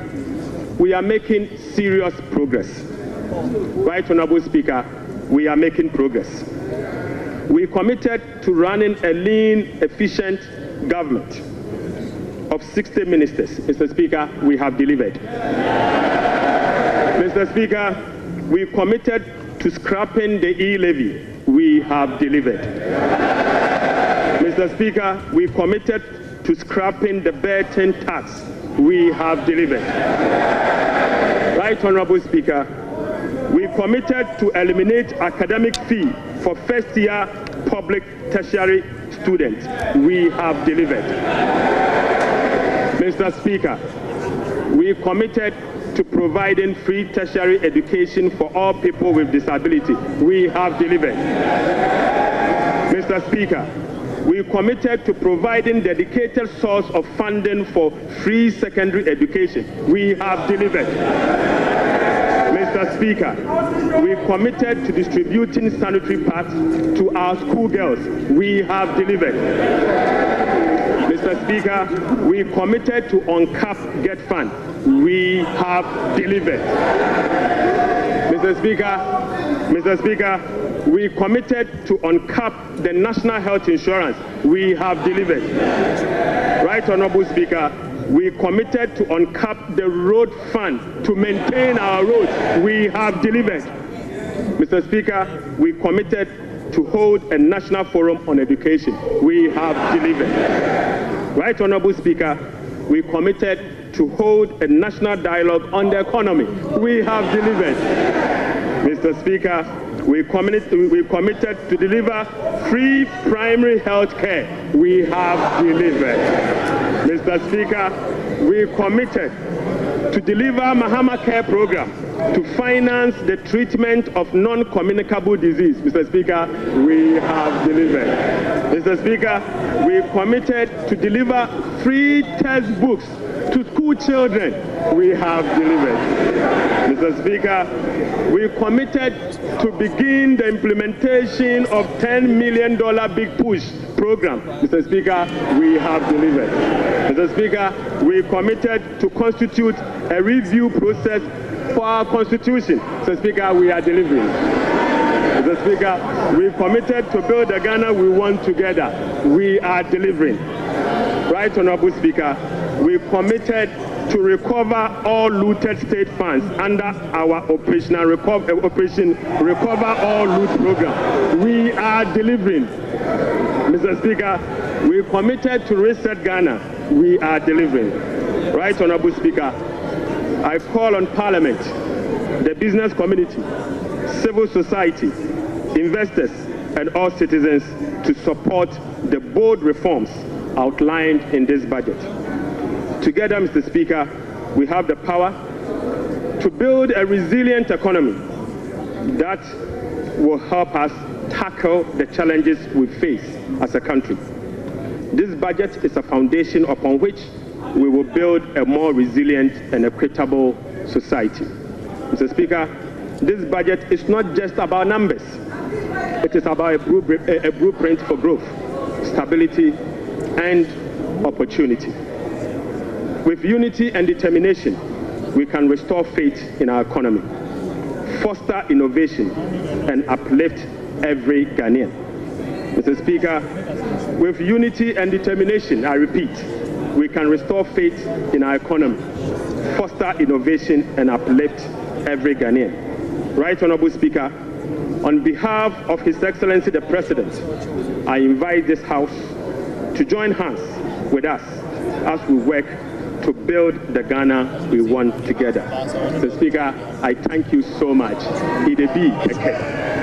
we are making serious progress. Right Honorable Speaker, we are making progress. We committed to running a lean, efficient government of 60 ministers. Mr. Speaker, we have delivered. Mr. Speaker, we committed to scrapping the e-levy. We have delivered. Mr. Speaker, we committed to scrapping the Burton tax. We have delivered. Right Honorable Speaker, we committed to eliminate academic fee for first-year public tertiary students. We have delivered. Mr. Speaker, we committed to providing free tertiary education for all people with disability. We have delivered. Mr. Speaker, we committed to providing dedicated source of funding for free secondary education. We have delivered. Mr. Speaker, we committed to distributing sanitary pads to our schoolgirls. We have delivered. Mr. Speaker, we committed to uncap Get Fund. We have delivered. Mr. Speaker, we committed to uncap the national health insurance. We have delivered. Right Honorable Speaker, we committed to uncap the road fund to maintain our roads. We have delivered. Mr. Speaker, we committed to hold a national forum on education. We have delivered. Right Honorable Speaker, we committed to hold a national dialogue on the economy. We have delivered. Mr. Speaker, we committed to deliver free primary health care. We have delivered. Mr. Speaker, we committed to deliver Mahama Care Program to finance the treatment of non-communicable disease. Mr. Speaker, we have delivered. Mr. Speaker, we committed to deliver free textbooks to school children. We have delivered. Mr. Speaker, we committed to begin the implementation of $10 million Big Push program. Mr. Speaker, we have delivered. Mr. Speaker, we committed to constitute a review process for our constitution. Mr. Speaker, we are delivering. Mr. Speaker, we committed to build the Ghana we want together. We are delivering. Right Honorable Speaker, we committed to recover all looted state funds under our Operation Recover All Loot program. We are delivering. Mr. Speaker, we committed to reset Ghana. We are delivering. Right Honorable Speaker, I call on Parliament, the business community, civil society, investors, and all citizens to support the bold reforms outlined in this budget. Together, Mr. Speaker, we have the power to build a resilient economy that will help us tackle the challenges we face as a country. This budget is a foundation upon which we will build a more resilient and equitable society. Mr. Speaker, this budget is not just about numbers. It is about a blueprint for growth, stability, and opportunity. With unity and determination, we can restore faith in our economy, foster innovation, and uplift every Ghanaian. Mr. Speaker, with unity and determination, I repeat, we can restore faith in our economy, foster innovation, and uplift every Ghanaian. Right Honorable Speaker, on behalf of His Excellency the President, I invite this House to join hands with us as we work to build the Ghana we want together. Mr. Speaker, I thank you so much. Idebi Eke.